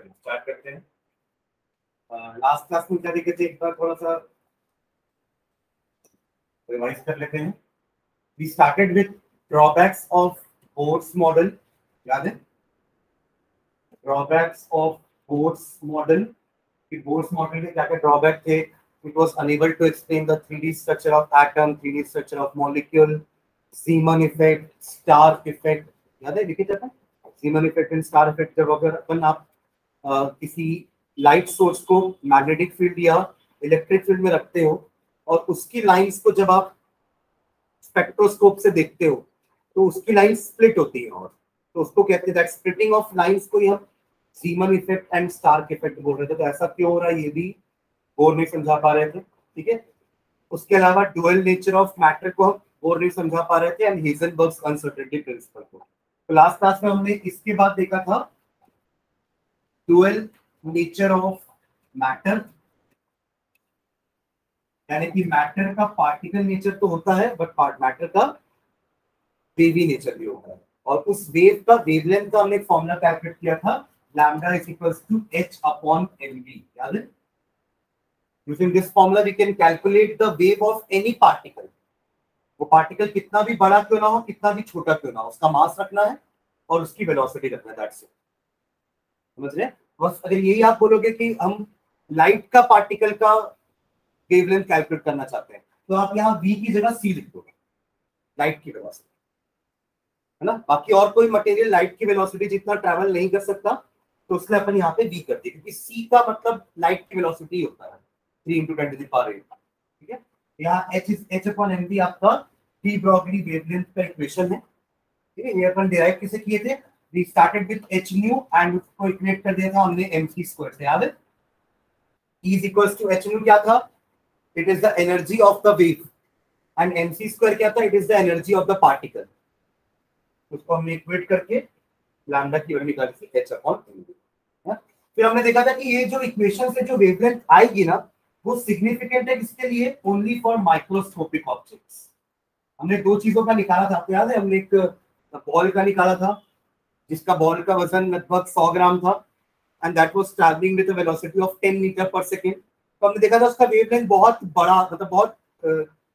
Start करते हैं। Last class में क्या देखे थे, एक बार थोड़ा सा रिवाइज कर लेते हैं। We started with drawbacks of Bohr's model, याद है? ड्रॉबैक्स ऑफ बोर्ड्स मॉडल, कि बोर्ड्स मॉडल के क्या क्या ड्रॉबैक थे। It was unable to explain the 3D structure of atom, 3D structure of molecule, Zeeman effect, Stark effect, याद है लिखे जाता है? Zeeman effect and Stark effect जब अगर अपन आप किसी लाइट सोर्स को मैग्नेटिक फील्ड या इलेक्ट्रिक फील्ड में रखते हो और उसकी लाइंस को जब आप स्पेक्ट्रोस्कोप से देखते हो तो उसकी लाइन स्प्लिट होती है, और तो उसको कहते हैं दैट स्प्लिटिंग ऑफ लाइंस को हम Zeeman effect and Stark effect बोल रहे थे। तो ऐसा क्यों हो रहा है ये भी बोर नहीं समझा पा रहे थे, ठीक है। उसके अलावा डुअल नेचर ऑफ मैटर को हम बोर नहीं समझा पा रहे थे, एंड हेजनबर्ग्स अनसर्टेनिटी प्रिंसिपल को। तो लास्ट क्लास में हमने इसके बाद देखा था डुअल नेचर ऑफ मैटर, यानी कि मैटर का पार्टिकल नेचर तो होता है बट मैटर का वेवी नेचर भी होता है। और उस वेव का वेवलेंथ का हमने एक फॉर्मूला कैलकुलेट किया था, lambda is equals to h upon mv, याद है? Using this formula we can calculate the wave of any particle. वो पार्टिकल कितना भी बड़ा क्यों ना हो, कितना भी छोटा क्यों ना हो, उसका मास रखना है और उसकी वेलोसिटी रखना है, दैट्स इट। समझ रहे? बस अगर यही आप बोलोगे कि हम लाइट का पार्टिकल का वेवलेंथ कैलकुलेट करना चाहते हैं तो आप यहाँ v की जगह c लिख दोगे, लाइट की वेलोसिटी, है ना। बाकी और कोई मटेरियल लाइट की वेलोसिटी जितना ट्रैवल नहीं कर सकता तो उसने अपन यहाँ पे v कर दिया, क्योंकि c का मतलब लाइट की वेलोसिटी होता है 3 × 10⁸, ठीक है। यहाँ h अपॉन mv आपका डी ब्रॉगली वेवलेंथ का इक्वेशन है, ठीक है। ये अपन डिराइव कैसे किए थे? We started with h nu and उसको इक्वेट कर दिया था हमने mc स्क्वायर से, याद है? E is equals to h new क्या था? It is the energy of the wave, and mc square क्या था? It is the energy of the particle. उसको हमने इक्वेट करके लैम्डा की वैल्यू निकाली थी h अपॉन mv। फिर हमने देखा था कि ये जो इक्वेशन से जो वेवलेंथ आएगी ना, वो सिग्निफिकेंट है किसके लिए? Only for microscopic objects. हमने दो चीजों का निकाला था, आपको याद है? हमने एक बॉल का निकाला था जिसका बॉल का वजन लगभग 100 ग्राम था, and that was travelling with a velocity of 10 metre पर सेकंड। तो हमने देखा था उसका वेवलेंथ बहुत बड़ा, मतलब बहुत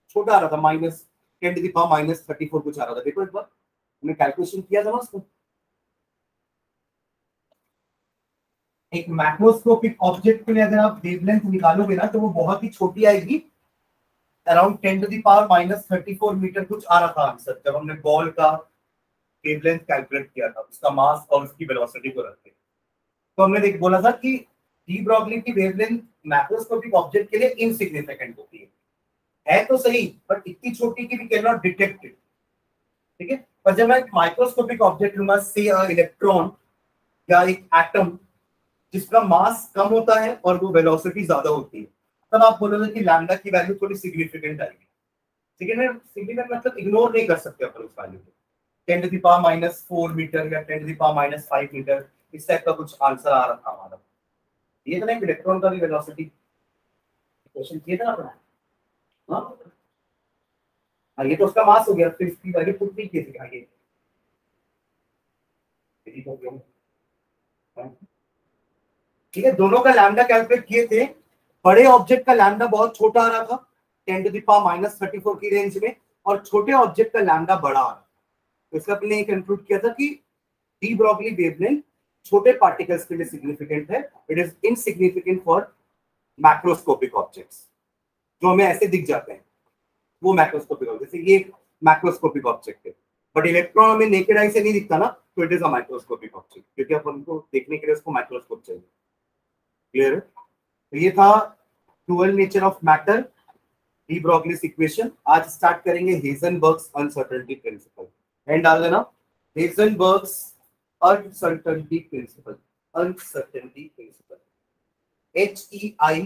छोटा आ रहा था, -10⁻34 कुछ आ रहा था। देखो एक बार हमने कैलकुलेशन किया था ना उसको। एक मैक्रोस्कोपिक ऑब्जेक्ट के लिए अगर आप वेवलेंथ निकालोगे ना तो वो बहुत ही छोटी आएगी, अराउंड 10⁻34 मीटर कुछ आ रहा था आंसर, जब हमने बॉल का वेवलेंथ कैलकुलेट किया था, उसका मास और उसकी वेलोसिटी को रख के। तो हमने बोला था कि डी ब्रॉगली की वेवलेंथ मैक्रोस्कोपिक ऑब्जेक्ट के लिए इनसिग्निफिकेंट होती है तो सही, बट इतनी छोटी कि we can not detect it, ठीक है। पर जब मैं माइक्रोस्कोपिक ऑब्जेक्ट लूंगा, से इलेक्ट्रॉन या एक एटम जिसका मास कम होता है और वो वेलोसिटी ज्यादा होती है, तब आप बोलोगे कि लैम्डा की वैल्यू थोड़ी सिग्निफिकेंट आएगी। सिग्निफिकेंट मतलब इग्नोर नहीं कर सकते अपन उस वैल्यू को। 10⁻⁴ मीटर या 10⁻⁵ मीटर, इस टाइप का कुछ आंसर आ रहा था हमारा। ये तो नहीं, इलेक्ट्रॉन का भी वेलोसिटी क्वेश्चन किया था आपने? हाँ, ये तो उसका मास हो गया, फिर इसकी वैल्यू पुट नहीं की थी आगे। ठीक है, दोनों का लैम्डा कैलकुलेट किए थे। बड़े ऑब्जेक्ट का लैम्डा बहुत छोटा आ रहा था 10⁻⁻34 की रेंज में, और छोटे ऑब्जेक्ट का लैम्डा बड़ा आ रहा था। तो इसका अपने कंक्लूड किया था कि डी ब्रॉगली वेवलेंथ छोटे पार्टिकल्स के लिए सिग्निफिकेंट है, it is insignificant for macroscopic objects जो हमें ऐसे दिख जाते हैं, वो मैक्रोस्कोपिक ऑब्जेक्ट। जैसे ये मैक्रोस्कोपिक ऑब्जेक्ट है, बट इलेक्ट्रॉन हमें नेकेड आई से नहीं दिखता ना, तो it is a microscopic object, क्योंकि अपन को देखने के लिए उसको माइक्रोस्कोप चाहिए। क्लियर है? तो ये था dual nature of matter, de Broglie's equation. आज स्टार्ट करेंगे हेजनबर्ग्स अनसर्टेनिटी प्रिंसिपल। एंड डाल देना Heisenberg's uncertainty principle, uncertainty principle, HEISENBERG,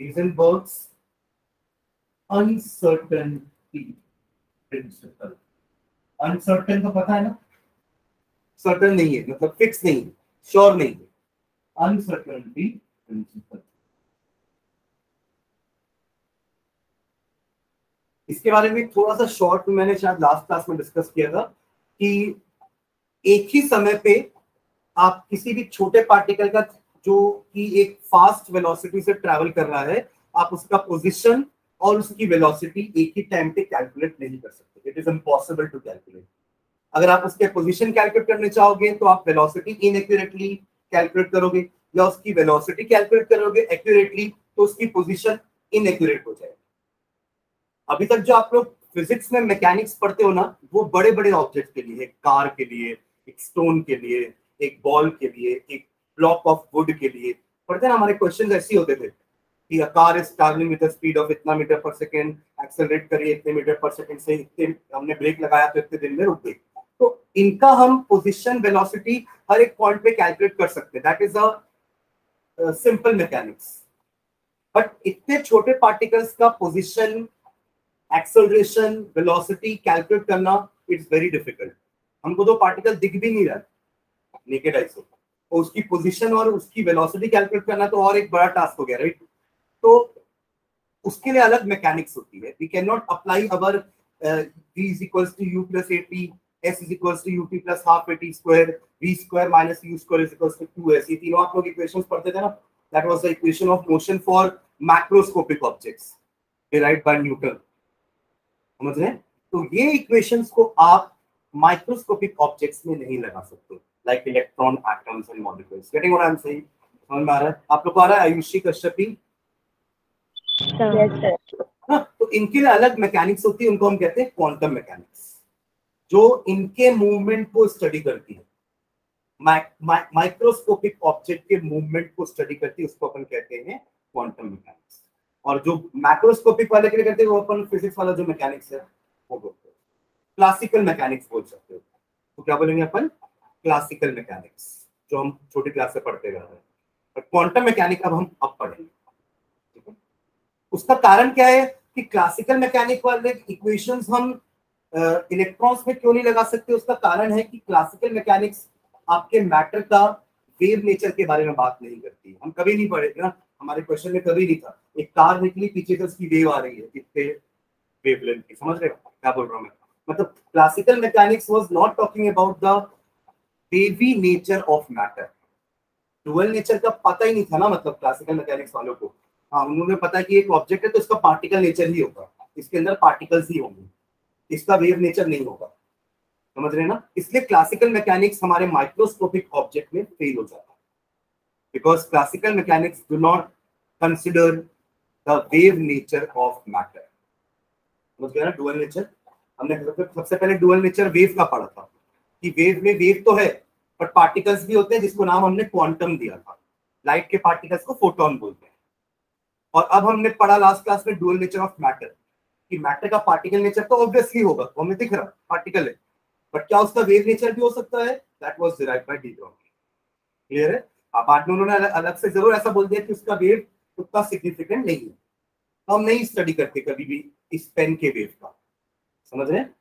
Heisenberg's uncertainty principle. Uncertain तो पता है ना, सर्टेन नहीं है मतलब फिक्स नहीं है, श्योर नहीं है, अनसर्टेनिटी प्रिंसिपल। इसके बारे में थोड़ा सा शॉर्ट में मैंने शायद लास्ट क्लास में डिस्कस किया था कि एक ही समय पे आप किसी भी छोटे पार्टिकल का जो कि एक फास्ट वेलोसिटी से ट्रैवल कर रहा है, आप उसका पोजीशन और उसकी वेलोसिटी एक ही टाइम पे कैलकुलेट नहीं कर सकते। It is impossible to calculate. अगर आप उसके पोजीशन कैलकुलेट करने चाहोगे तो आप वेलोसिटी इनएक्यूरेटली कैलकुलेट करोगे, या उसकी वेलोसिटी कैलकुलेट करोगे एक्यूरेटली तो उसकी पोजीशन इनएक्यूरेट हो जाएगी। अभी तक जो आप लोग फिजिक्स में मैकेनिक्स पढ़ते हो ना, वो बड़े बड़े ऑब्जेक्ट के लिए, एक कार के लिए, एक स्टोन के लिए, एक बॉल के लिए, एक ब्लॉक ऑफ वुड के लिए पढ़ते ना। हमारे क्वेश्चन ऐसे होते थे कि a car is travelling with the speed of इतना मीटर पर सेकंड, एक्सेलरेट करिए इतने मीटर पर सेकंड से, इतने हमने ब्रेक लगाया तो इतने दिन में रुक गई। तो इनका हम पोजीशन वेलोसिटी हर एक पॉइंट पे कैलकुलेट कर सकते हैं। That is a simple mechanics. But इतने छोटे पार्टिकल्स का पोजीशन, एक्सेलरेशन, वेलोसिटी कैलकुलेट करना इट्स वेरी डिफिकल्ट। हमको तो पार्टिकल दिख भी नहीं रहा नेकेड आई से, और उसकी पोजीशन और उसकी वेलोसिटी कैलकुलेट करना तो और एक बड़ा टास्क हो गया, राइट। तो उसके लिए अलग मैकेनिक्स होती है। We can not apply our v is equals to u plus at, s is equals to ut plus half at square, v square minus u square is equals to 2s। ये तीनों आप लोग equations पढ़ते थे ना। That was the equation of motion for macroscopic objects derived bye Newton. समझ रहे हैं? तो ये इक्वेशंस को आप माइक्रोस्कोपिक ऑब्जेक्ट्स में नहीं लगा सकते, like electron, atoms and molecules. Getting what I am saying? समझ में आ रहा है आप लोग को? आ रहा है आयुषी कश्यपी? Yes sir. हाँ, तो इनके लिए अलग मैकेनिक्स होती है, उनको हम कहते हैं क्वांटम मैकेनिक्स, जो इनके मूवमेंट को स्टडी करती है। माइक्रोस्कोपिक ऑब्जेक्ट के मूवमेंट को स्टडी करती है, उसको अपन कहते हैं क्वांटम मैकेनिक्स। और जो मैक्रोस्कोपिक वाले के लिए करते हैं वो अपन फिजिक्स वाला जो मैकेनिक्स है वो बोलते हैं क्लासिकल मैकेनिक्स बोल सकते हो। तो क्या बोलेंगे अपन? क्लासिकल मैकेनिक्स, जो हम छोटी क्लास से पढ़ते रह रहे हैं। और क्वांटम मैकेनिक अब हम पढ़ेंगे, ठीक है। उसका कारण क्या है कि क्लासिकल मैकेनिक वाले इक्वेशंस हम इलेक्ट्रॉन्स में क्यों नहीं लगा सकते? उसका कारण है कि क्लासिकल मैकेनिक्स आपके मैटर का वेव नेचर के बारे में बात नहीं करती। हम कभी नहीं पढ़े ना, हमारे क्वेश्चन में कभी नहीं था एक कार निकली पीछे से उसकी वेव आ रही है कितने वेवलेंथ की। समझ रहे हो क्या बोल रहा हूं मैं? मतलब classical mechanics was not talking about the wavy nature of matter. Dual nature का पता ही नहीं था ना, मतलब क्लासिकल मैकेनिक्स वालों को। हाँ, उन्होंने पता कि एक ऑब्जेक्ट है तो इसका पार्टिकल नेचर ही होगा, इसके अंदर पार्टिकल्स ही होंगे, इसका वेव नेचर नहीं होगा। समझ रहे हैं ना? इसलिए क्लासिकल मैकेनिक्स हमारे माइक्रोस्कोपिक ऑब्जेक्ट में फेल हो जाता है, because classical mechanics do not consider the wave nature of matter. समझ गया ना? डुअल नेचर हमने सबसे पहले डुअल नेचर वेव का पढ़ा था कि वेव में वेव तो है बट पार्टिकल्स भी होते हैं, जिसको नाम हमने क्वांटम दिया था। लाइट के पार्टिकल्स को फोटोन बोलते हैं। और अब हमने पढ़ा लास्ट क्लास में डुअल नेचर ऑफ मैटर, कि मैटर का पार्टिकल नेचर तो ऑब्वियसली होगा, वो हमें दिख रहा पार्टिकल है, बट क्या उसका वेव नेचर भी हो सकता है? That was derived bye de Broglie. Clear है? अब बाद में उन्होंने अलग से जरूर ऐसा बोल दिया कि उसका वेव उतना सिग्निफिकेंट नहीं है, तो हम नहीं स्टडी करते कभी भी इस पेन के वेव का। समझ रहे हैं?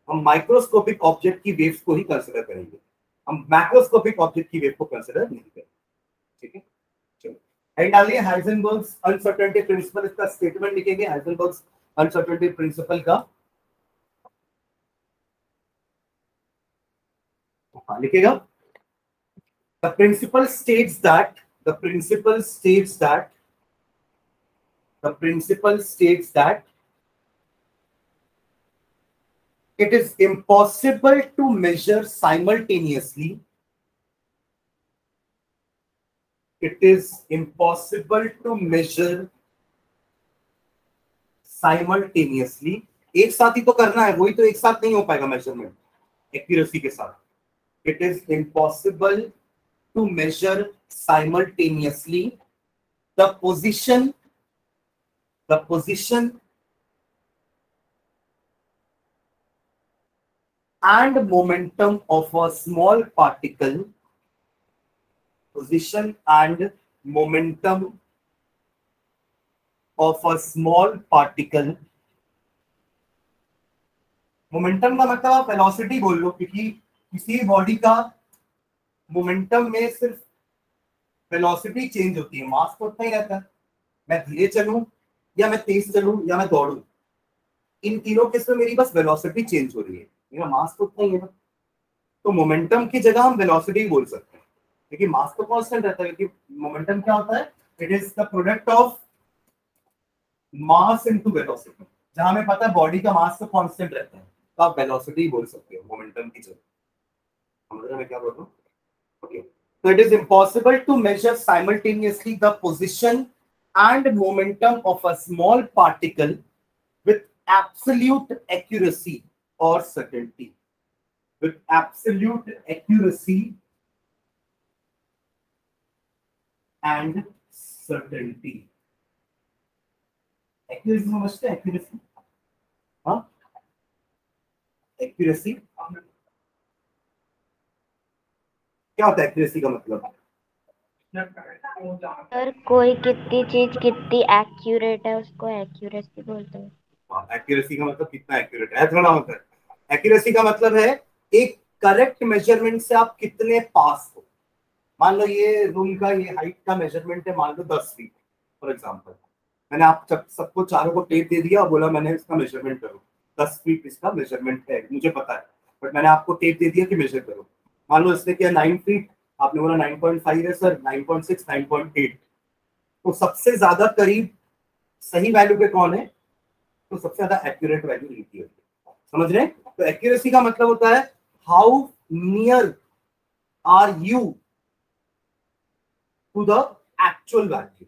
हम माइक्रोस्कोपिक ऑब्जेक्ट की वेव्स को ही कंसिडर करेंगे, हम मैक्रोस्कोपिक ऑब्जेक्ट की वेव को कंसिडर नहीं करेंगे। ठीक है, चलो हेड डालिए हाइजेनबर्ग्स अनसर्टेनिटी प्रिंसिपल। इसका स्टेटमेंट लिखेंगे हाइजेनबर्ग्स अनसर्टेनिटी प्रिंसिपल का। हाँ, लिखेगा the principle states that the principle states that the principle states that it is impossible to measure simultaneously. It is impossible to measure simultaneously. एक साथ ही तो करना है, वही तो एक साथ नहीं हो पाएगा मेजरमेंट एक्यूरेसी के साथ। It is impossible to measure simultaneously the position and momentum of a small particle. Position and momentum of a small particle. Momentum का मतलब आप वेलोसिटी बोल लो, क्योंकि किसी बॉडी का मोमेंटम में सिर्फ वेलोसिटी चेंज होती है, मास तो उतना ही रहता है। मैं धीरे चलूं या मैं तेज चलूं या मैं दौड़ूं, इन तीनों केस में मेरी बस वेलोसिटी चेंज हो रही है, मेरा मास तो उतना ही है ना, तो मोमेंटम की जगह हम वेलोसिटी बोल सकते हैं, लेकिन मास तो कांस्टेंट रहता है, क्योंकि मोमेंटम क्या होता है, it is the product of mass into velocity. जहां हमें पता है बॉडी का मास तो कांस्टेंट रहता है, तो आप वेलोसिटी बोल सकते हो मोमेंटम की जगह। समझ रहे हैं मैं क्या बोल रहा हूँ? Okay, so it is impossible to measure simultaneously the position and momentum of a small particle with absolute accuracy or certainty. With absolute accuracy and certainty. Accuracy समझते हैं? Accuracy, हाँ, accuracy क्या होता है? Accuracy का मतलब सर कोई कितनी चीज कितनी एक्यूरेट है उसको एक्यूरेसी बोलते हैं। एक्यूरेसी का मतलब कितना एक्यूरेट है, थोड़ा होता है। एक्यूरेसी का मतलब है एक करेक्ट मेजरमेंट से आप कितने पास हो। मान लो ये रूम का ये हाइट का मेजरमेंट है, मान लो 10 फीट फॉर एग्जांपल। मैंने आप सबको चारों को टेप दे दिया और बोला मैंने इसका मेजरमेंट करो, 10 फीट इसका मेजरमेंट है, मुझे पता है, बट मैंने आपको टेप दे दिया कि मेजर करो। मान लो इसने किया 9 फीट, आपने बोला 9.5 है सर, 9.6, 9.8। तो सबसे ज्यादा करीब सही वैल्यू पे कौन है? तो सबसे ज्यादा एक्यूरेट वैल्यू लिखी होती है। समझ रहे हैं? तो एक्यूरेसी का मतलब होता है how near are you to the actual value.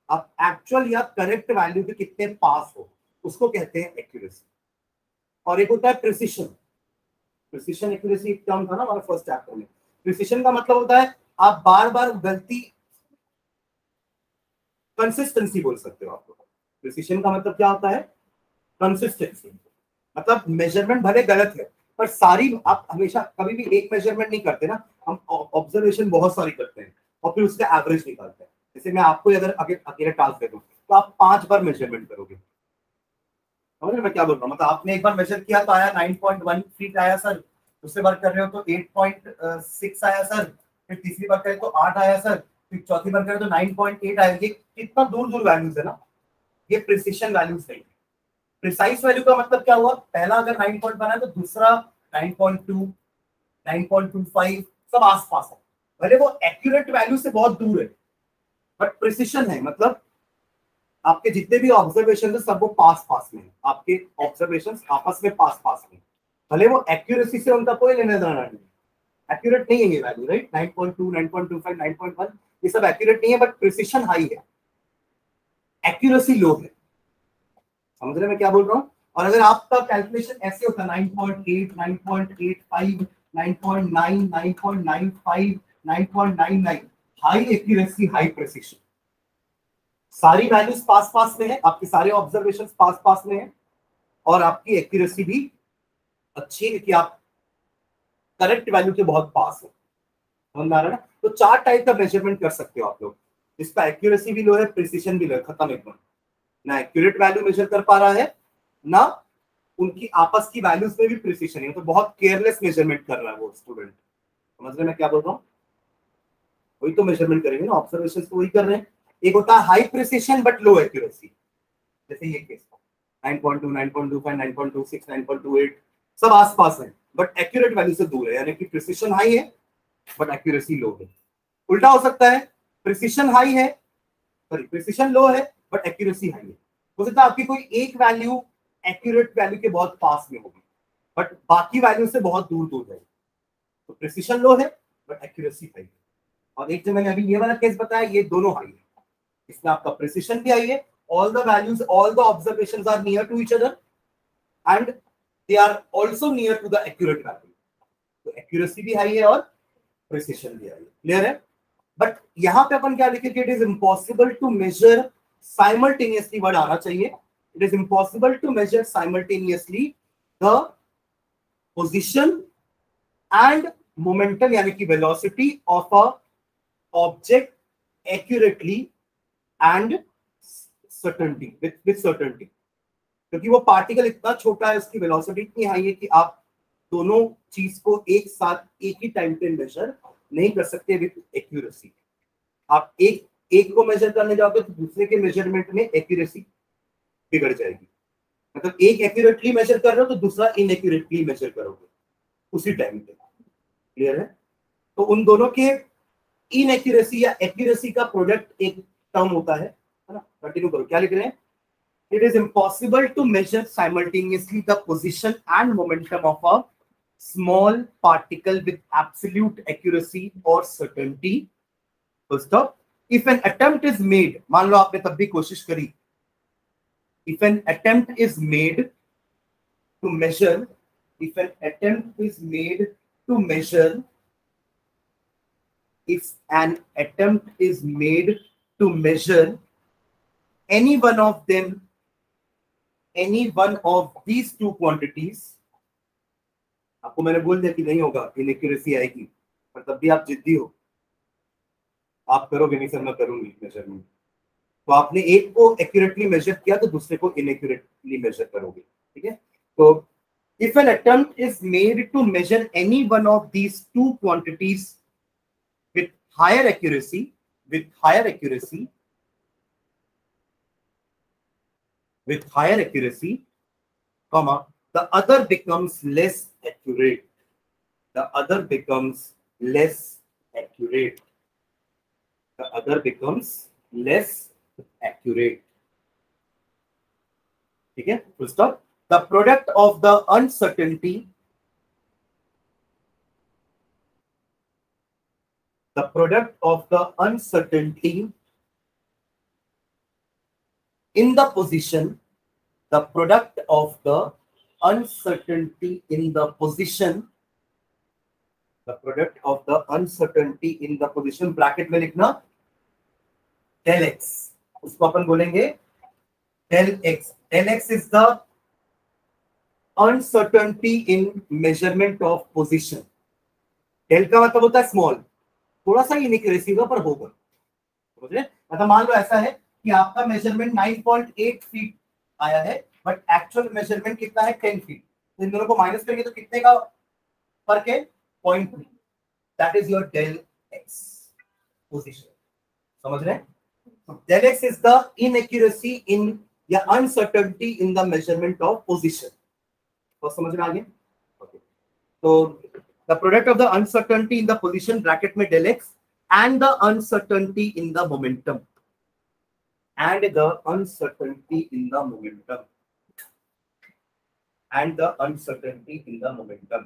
आप एक्चुअल या करेक्ट वैल्यू के कितने पास हो, उसको कहते हैं एक्यूरेसी। और एक होता है प्रिसिशन। प्रिसिशन एक्यूरेसी एक टर्म था ना हमारा फर्स्ट चैप्टर में। प्रिसिशन का मतलब होता है आप बार बार गलती, कंसिस्टेंसी बोल सकते हो आपको। प्रिसिशन का मतलब क्या होता है? कंसिस्टेंसी। मतलब मेजरमेंट भले गलत है, पर सारी आप हमेशा कभी भी एक मेजरमेंट नहीं करते ना, हम ऑब्जर्वेशन बहुत सारी करते हैं और फिर उसका एवरेज निकालते हैं। जैसे मैं आपको अगर अकेले टास्क दे दूं तो आप 5 बार मेजरमेंट करोगे। समझ रहे मैं क्या बोल रहा हूँ? मतलब आपने एक बार मेजर किया तो आया 9.1 फीट आया सर, दूसरी बार कर रहे हो तो 8.6 आया सर, फिर तीसरी बार करें तो 8 आया सर, फिर चौथी बार करें तो 9.8 आया। ये कितना दूर दूर वैल्यूज है ना, ये प्रिसिशन वैल्यूज नहीं। प्रिसाइज वैल्यू का मतलब क्या हुआ? पहला अगर 9 पॉइंट बना है तो दूसरा 9.2, 9.25 सब आसपास है, भले वो एक्यूरेट वैल्यू से बहुत दूर है, बट प्रिसिशन है। मतलब आपके जितने भी ऑब्जर्वेशन है सब वो पास पास में है, आपके ऑब्जर्वेशन आपस में पास पास में, भले वो एक्यूरेसी से उनका कोई लेना देना नहीं। एक्यूरेट नहीं है ये वैल्यू, राइट? 9.2, 9.25, 9.1 ये सब एक्यूरेट नहीं है, बट प्रिसिशन हाई है, एक्यूरेसी लो है। समझ रहे मैं क्या बोल रहा हूँ? और अगर आपका कैलकुलेशन ऐसे होता 9.8, 9.85, 9.9, 9.95, 9.99, हाई एक्यूरेसी हाई प्रिसिशन, सारी वैल्यूज पास पास में है, आपके सारे ऑब्जर्वेशंस पास पास में है, और आपकी एक्यूरेसी भी अच्छी है कि आप करेक्ट वैल्यू के बहुत पास हो। समझ में आ रहा है ना? तो 4 टाइप का मेजरमेंट कर सकते हो आप लोग, इसका एक्यूरेसी भी लो है, प्रिसिशन भी लो है, खत्म एकदम। ना एक्यूरेट वैल्यू मेजर कर पा रहा है, ना उनकी आपस की वैल्यूज में भी प्रिसिशन है, तो बहुत केयरलेस मेजरमेंट कर रहा है वो स्टूडेंट। समझ रहे मैं क्या बोल रहा हूँ? वही तो मेजरमेंट करेंगे ना, ऑब्जर्वेशन तो वही कर रहे हैं। एक होता है high precision but low accuracy, जैसे ये केस 9.2, 9.25, 9.26, 9.28 सब आसपास है, बट एक्यूरेट वैल्यू से दूर है, यानी कि प्रिसिशन हाई है बट एक्यूरेसी लो है। उल्टा हो सकता है, प्रिसिशन हाई है, सॉरी प्रिसिशन लो है बट एक्यूरेसी हाई है। हो सकता है आपकी कोई एक वैल्यू एक्यूरेट वैल्यू के बहुत पास में होगी, बट बाकी वैल्यू से बहुत दूर दूर है, तो प्रिसिशन लो है बट एक्यूरेसी हाई है। और एक जो मैंने अभी ये वाला केस बताया, ये दोनों हाई है, इसमें आपका प्रिसिशन भी हाई है, all the values, all the observations are near to each other and they are also near to the accurate value, तो एक्यूरेसी भी हाई है और प्रिसिशन भी हाई है। क्लियर है? बट यहां पे अपन क्या लिखेंगे? It is impossible to measure simultaneously, word आना चाहिए, it is impossible to measure simultaneously the position and momentum यानी कि velocity of a object accurately and certainty, with certainty. क्योंकि वो पार्टिकल इतना छोटा है, उसकी वेलोसिटी इतनी हाई है कि आप दोनों चीज को एक साथ एक ही टाइम पे मेजर नहीं कर सकते विद एक्यूरेसी। आप एक को मेजर करने जाओगे तो दूसरे के मेजरमेंट में एक्यूरेसी बिगड़ जाएगी। मतलब एक एक्यूरेटली मेजर कर रहे हो तो दूसरा इनएक्यूरेटली मेजर करोगे उसी टाइम पे। क्लियर है? तो उन दोनों के इनएक्यूरेसी या एक्यूरेसी का प्रोडक्ट एक टर्म होता है ना। कंटिन्यू करो, क्या लिख रहे हैं? It is impossible to measure simultaneously the position and momentum of a small particle with absolute accuracy or certainty. First off, if an attempt is made, मान लो आपने तब भी कोशिश करी, if an attempt is made to measure, if an attempt is made to measure, if an attempt is made to measure any one of them, any one of these two quantities, आपको मैंने बोल दिया कि नहीं होगा, inaccuracy आएगी, पर तब भी आप जिद्दी हो, आप करोगे नहीं सर मैं करूंगी मेजरमेंट। तो आपने एक को एक्यूरेटली मेजर किया तो दूसरे को इनएक्यूरेटली मेजर करोगे। ठीक है? तो if an attempt is made to measure any one of these two quantities with higher accuracy, with higher accuracy, comma, the other becomes less accurate. The other becomes less accurate. The other becomes less accurate. ठीक है? Full stop. The product of the uncertainty, the product of the uncertainty in the position, the product of the uncertainty in the position, the product of the uncertainty in the position, bracket में लिखना del x, उसको अपन बोलेंगे del x. Del x is the uncertainty in measurement of position. del का मतलब होता है small, थोड़ा सा इनएक्यूरेसी होगा पर होगा, समझ रहे? मतलब मान लो ऐसा है कि आपका मेजरमेंट 9.8 फीट आया है बट एक्चुअल मेजरमेंट कितना है 10 फीट, तो इन दोनों को माइनस करेंगे तो कितने का फर्क है 0.3. That is your del x position, समझ रहे हैं? Del x is the inaccuracy in या uncertainty in the measurement of position. तो समझ में आ गया? तो the product of the uncertainty in the position bracket में del x and the uncertainty in the momentum, and the uncertainty in the momentum, and the uncertainty in the momentum,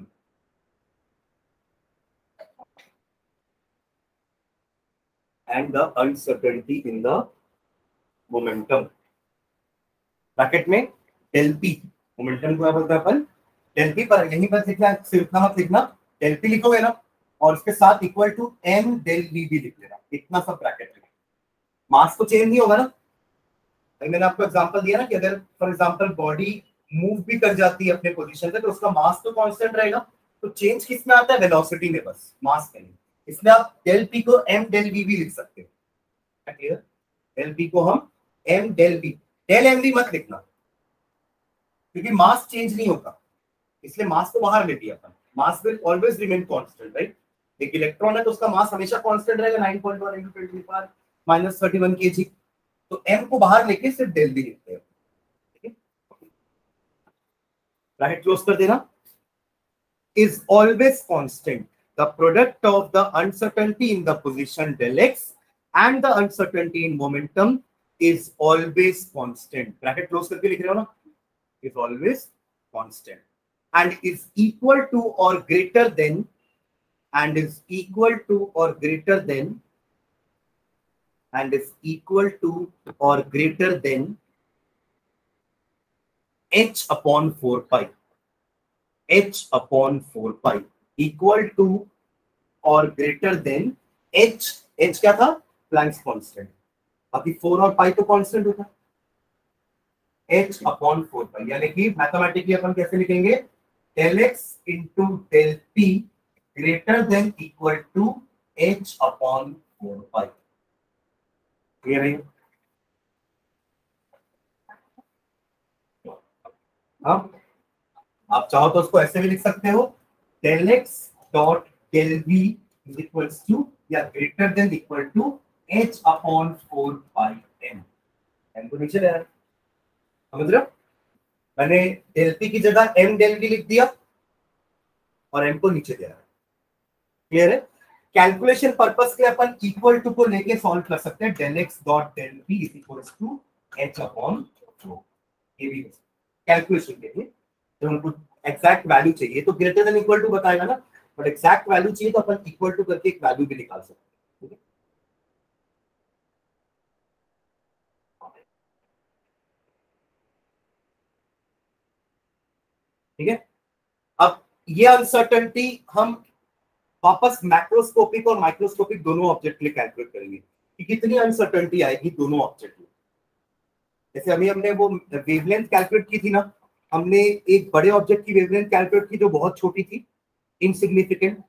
and the uncertainty in the momentum. Bracket में del P, momentum को क्या बोलते हैं अपन del P, पर यहीं पर लिखना, सिर्फ इतना मत लिखना, डेल पी लिखोगे ना और उसके साथ equal to m del v भी लिख लेना, इतना सब ब्रैकेट में। मास तो चेंज नहीं होगा ना, मैंने आपको एग्जांपल दिया ना कि अगर फॉर एग्जांपल बॉडी मूव भी कर जाती है अपने पोजीशन से तो उसका मास तो कांस्टेंट रहेगा, तो चेंज किस में आता है? वेलोसिटी में, बस मास में नहीं। इसलिए आप डेल पी को एम डेल वी भी लिख सकते हो। क्लियर? डेल पी को हम m del v, del m v मत लिखना क्योंकि मास चेंज नहीं होगा, इसलिए मास को बाहर ले दिया अपन। Mass will always remain constant, right? एक इलेक्ट्रॉन है तो उसका मास हमेशा कांस्टेंट रहेगा 9.1 × 10 - 31 kg, तो m को बाहर लेके सिर्फ डेल भी लिखते हैं। ठीक है? ब्रैकेट क्लोज कर देना। is always constant. The product of the uncertainty in the position del x and the uncertainty in momentum is always constant. Bracket close करके लिख रहे हो ना? Is always constant and is equal to or greater than, and is equal to or greater than, and is equal to or greater than h upon 4 pi. h upon 4 pi equal to or greater than h, h क्या था? Planck's constant, बाकी 4 और pi तो constant होता है। h upon 4 pi, यानी कि mathematically अपन कैसे लिखेंगे? del x into del p greater than equal to h upon 4 pi. Clear है? हाँ, आप चाहो तो उसको ऐसे भी लिख सकते हो, del x dot del v is equals to या greater than equal to h upon 4 pi m. m को नीचे ले आए, समझ रहे हो? मैंने डेल पी की जगह m डेल v लिख दिया और m को नीचे दे रहा है। क्लियर है? कैलकुलेशन पर्पस के अपन इक्वल टू को लेके सॉल्व कर सकते हैं। Del x dot del p is equals to h upon रो। ये भी कैलकुलेशन के लिए जब हमको एग्जैक्ट वैल्यू चाहिए तो ग्रेटर देन इक्वल टू बताएगा ना, बट एग्जैक्ट वैल्यू चाहिए तो अपन इक्वल टू करके एक वैल्यू भी निकाल सकते हैं। ठीक है, अब ये अनसर्टेनिटी हम वापस मैक्रोस्कोपिक और माइक्रोस्कोपिक दोनों ऑब्जेक्ट के लिए कैलकुलेट करेंगे कि कितनी अनसर्टेनिटी आएगी दोनों ऑब्जेक्ट में। जैसे अभी हमने वो वेवलेंथ कैलकुलेट की थी ना, हमने एक बड़े ऑब्जेक्ट की वेवलेंथ कैलकुलेट की जो बहुत छोटी थी, इनसिग्निफिकेंट।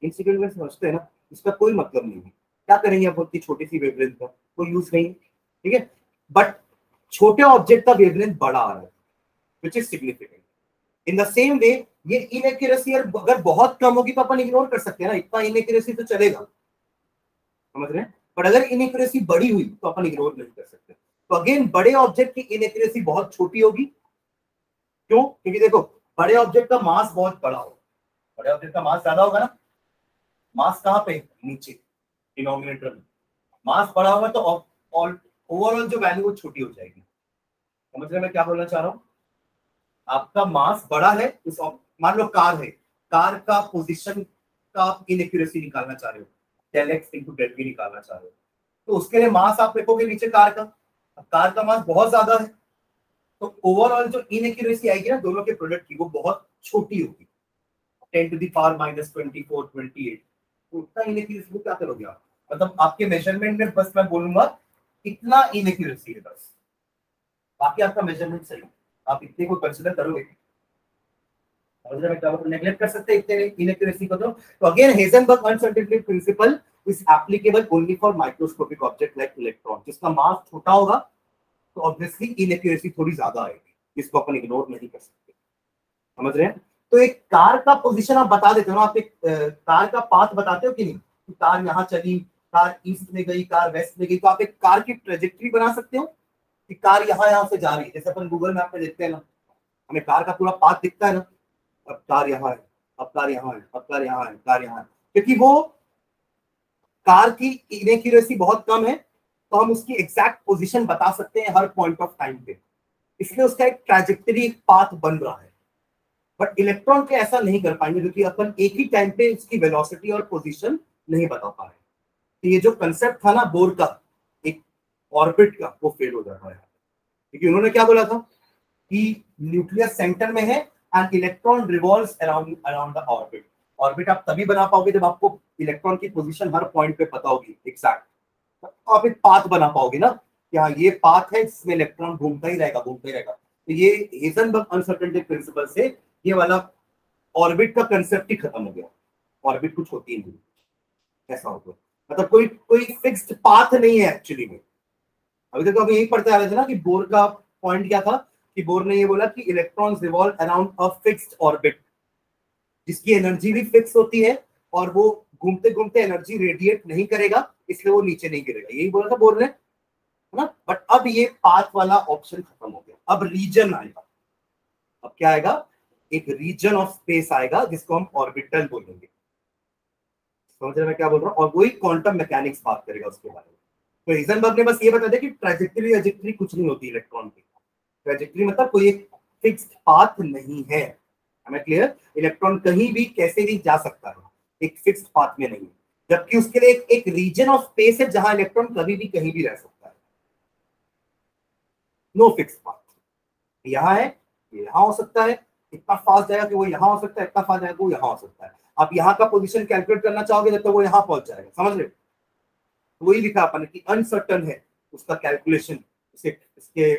इनसिग्निफिकेंट समझते हैं ना, इसका कोई मतलब नहीं है। क्या करेंगे आप उतनी छोटी सी वेवलेंथ का, कोई यूज नहीं है। ठीक है, बट छोटे ऑब्जेक्ट का वेवलेंथ बड़ा आ रहा है which is significant. In the same way ये इनएक्यूरेसी अगर बहुत कम होगी तो अपन इग्नोर कर सकते हैं ना, इतना इनएक्यूरेसी तो चलेगा, समझ रहे हैं। बट अगर इनएक्यूरेसी बड़ी हुई तो अपन इग्नोर नहीं कर सकते। तो अगेन बड़े ऑब्जेक्ट की इनएक्यूरेसी बहुत छोटी होगी। क्यों? क्योंकि देखो बड़े ऑब्जेक्ट का मास बहुत बड़ा होगा, बड़े ऑब्जेक्ट का मास ज्यादा होगा ना। मास कहाँ पे? नीचे डिनोमिनेटर में। मास बड़ा होगा तो ओवरऑल जो वैल्यू वो छोटी हो जाएगी। समझ रहे मैं क्या बोलना चाह रहा हूँ? आपका मास बड़ा है, उस मान लो कार है, कार का पोजीशन का आप इनएक्यूरेसी निकालना चाह रहे हो, del x into del v निकालना चाह रहे हो, तो उसके लिए मास आप रखोगे नीचे कार का। अब कार का मास बहुत ज्यादा है तो ओवरऑल जो इनएक्यूरेसी आएगी ना दोनों के प्रोडक्ट की, वो बहुत छोटी होगी, 10 टू द पावर -24 28। तो उतना इनएक्यूरेसी क्या करोगे आप? मतलब आपके मेजरमेंट में बस मैं बोलूंगा इतना इनएक्यूरेसी है बस, बाकी आपका मेजरमेंट सही है, आप इतने को कंसिडर करोगे। नेगलेक्ट कर सकते हैं इतने इनएक्यूरेसी को। तो again Heisenberg uncertainty principle is applicable only for microscopic object like electron. जिसका मास छोटा होगा तो ऑब्वियसली इनएक्यूरेसी थोड़ी ज्यादा आएगी, जिसको अपन इग्नोर नहीं कर सकते। समझ रहे हैं? तो एक कार का पोजीशन आप बता देते हो ना, आप एक कार का पाथ बताते हो कि नहीं, कि कार यहाँ चली, कार ईस्ट में गई, कार वेस्ट में गई, तो आप एक कार की ट्रेजेक्टरी बना सकते हो कि कार यहाँ से जा रही है। जैसे अपन गूगल मैप में देखते हैं ना, हमें कार का पूरा पाथ दिखता है ना, अब कार यहाँ है, अब कार यहाँ है, अब कार यहाँ है, कार यहाँ है। क्योंकि वो कार की इनएक्यूरेसी बहुत कम है तो हम उसकी एग्जैक्ट पोजीशन बता सकते हैं हर पॉइंट ऑफ टाइम पे, इसलिए उसका एक ट्रैजेक्टरी पाथ बन रहा है। बट इलेक्ट्रॉन पे ऐसा नहीं कर पाएंगे क्योंकि अपन एक ही टाइम पे इसकी वेलोसिटी और पोजीशन नहीं बता पा रहे। तो ये जो कंसेप्ट था ना बोर का एक ऑर्बिट का, वो फेल हो जाता है क्योंकि उन्होंने क्या बोला था कि न्यूक्लियस सेंटर में है and electron revolves around the orbit. Orbit आप तभी बना पाओगे जब आपको इलेक्ट्रॉन की पोजीशन हर पॉइंट पे पता होगी एग्जैक्ट, तो आप एक पाथ बना पाओगे ना कि हाँ ये पाथ है जिसमें इलेक्ट्रॉन घूमता ही रहेगा, घूमता ही रहेगा। तो ये हेजनबर्ग अनसर्टेनिटी प्रिंसिपल से ये वाला ऑर्बिट का कंसेप्ट ही खत्म हो गया। ऑर्बिट कुछ होती नहीं, ऐसा हो गया, मतलब कोई कोई फिक्स्ड पाथ नहीं है एक्चुअली में। अभी तक तो हम यही पढ़ते आ रहे थे ना कि बोर का पॉइंट क्या था, कि बोर ने ये बोला कि electrons revolve around a fixed orbit, जिसकी एनर्जी भी फिक्स होती है और वो घूमते घूमते एनर्जी रेडिएट नहीं करेगा, इसलिए वो नीचे नहीं गिरेगा। यही बोला था बोर ने, है ना। बट अब ये पाथ वाला ऑप्शन खत्म हो गया, अब रीजन आएगा। अब क्या आएगा? एक रीजन ऑफ स्पेस आएगा जिसको हम ऑर्बिटल बोलेंगे। समझ रहे मैं क्या बोल रहा हूँ? और वही क्वांटम मैकेनिक्स बात करेगा उसके बारे में। तो हेजनबर्ग ने बस ये बता दिया कि ट्रैजेक्टरी कुछ नहीं होती इलेक्ट्रॉन की। ट्रैजेक्टरी मतलब कोई एक फिक्स्ड पाथ नहीं है। हमें क्लियर? इलेक्ट्रॉन कहीं भी कैसे भी जा सकता है, एक फिक्स्ड पाथ में नहीं, जबकि उसके लिए एक रीजन ऑफ स्पेस है जहां इलेक्ट्रॉन कभी भी कहीं भी रह सकता है। नो फिक्स्ड पाथ, यहाँ है, यहाँ हो सकता है, इतना फास्ट जाएगा कि वो यहाँ हो सकता है, इतना फास्ट जाएगा वो यहाँ हो सकता है। आप यहाँ का पोजीशन कैलकुलेट करना चाहोगे जब तक वो यहाँ पहुंच जाएगा। समझ रहे? वही लिखा अपन कि अनसर्टन है उसका कैलकुलेशन, इसके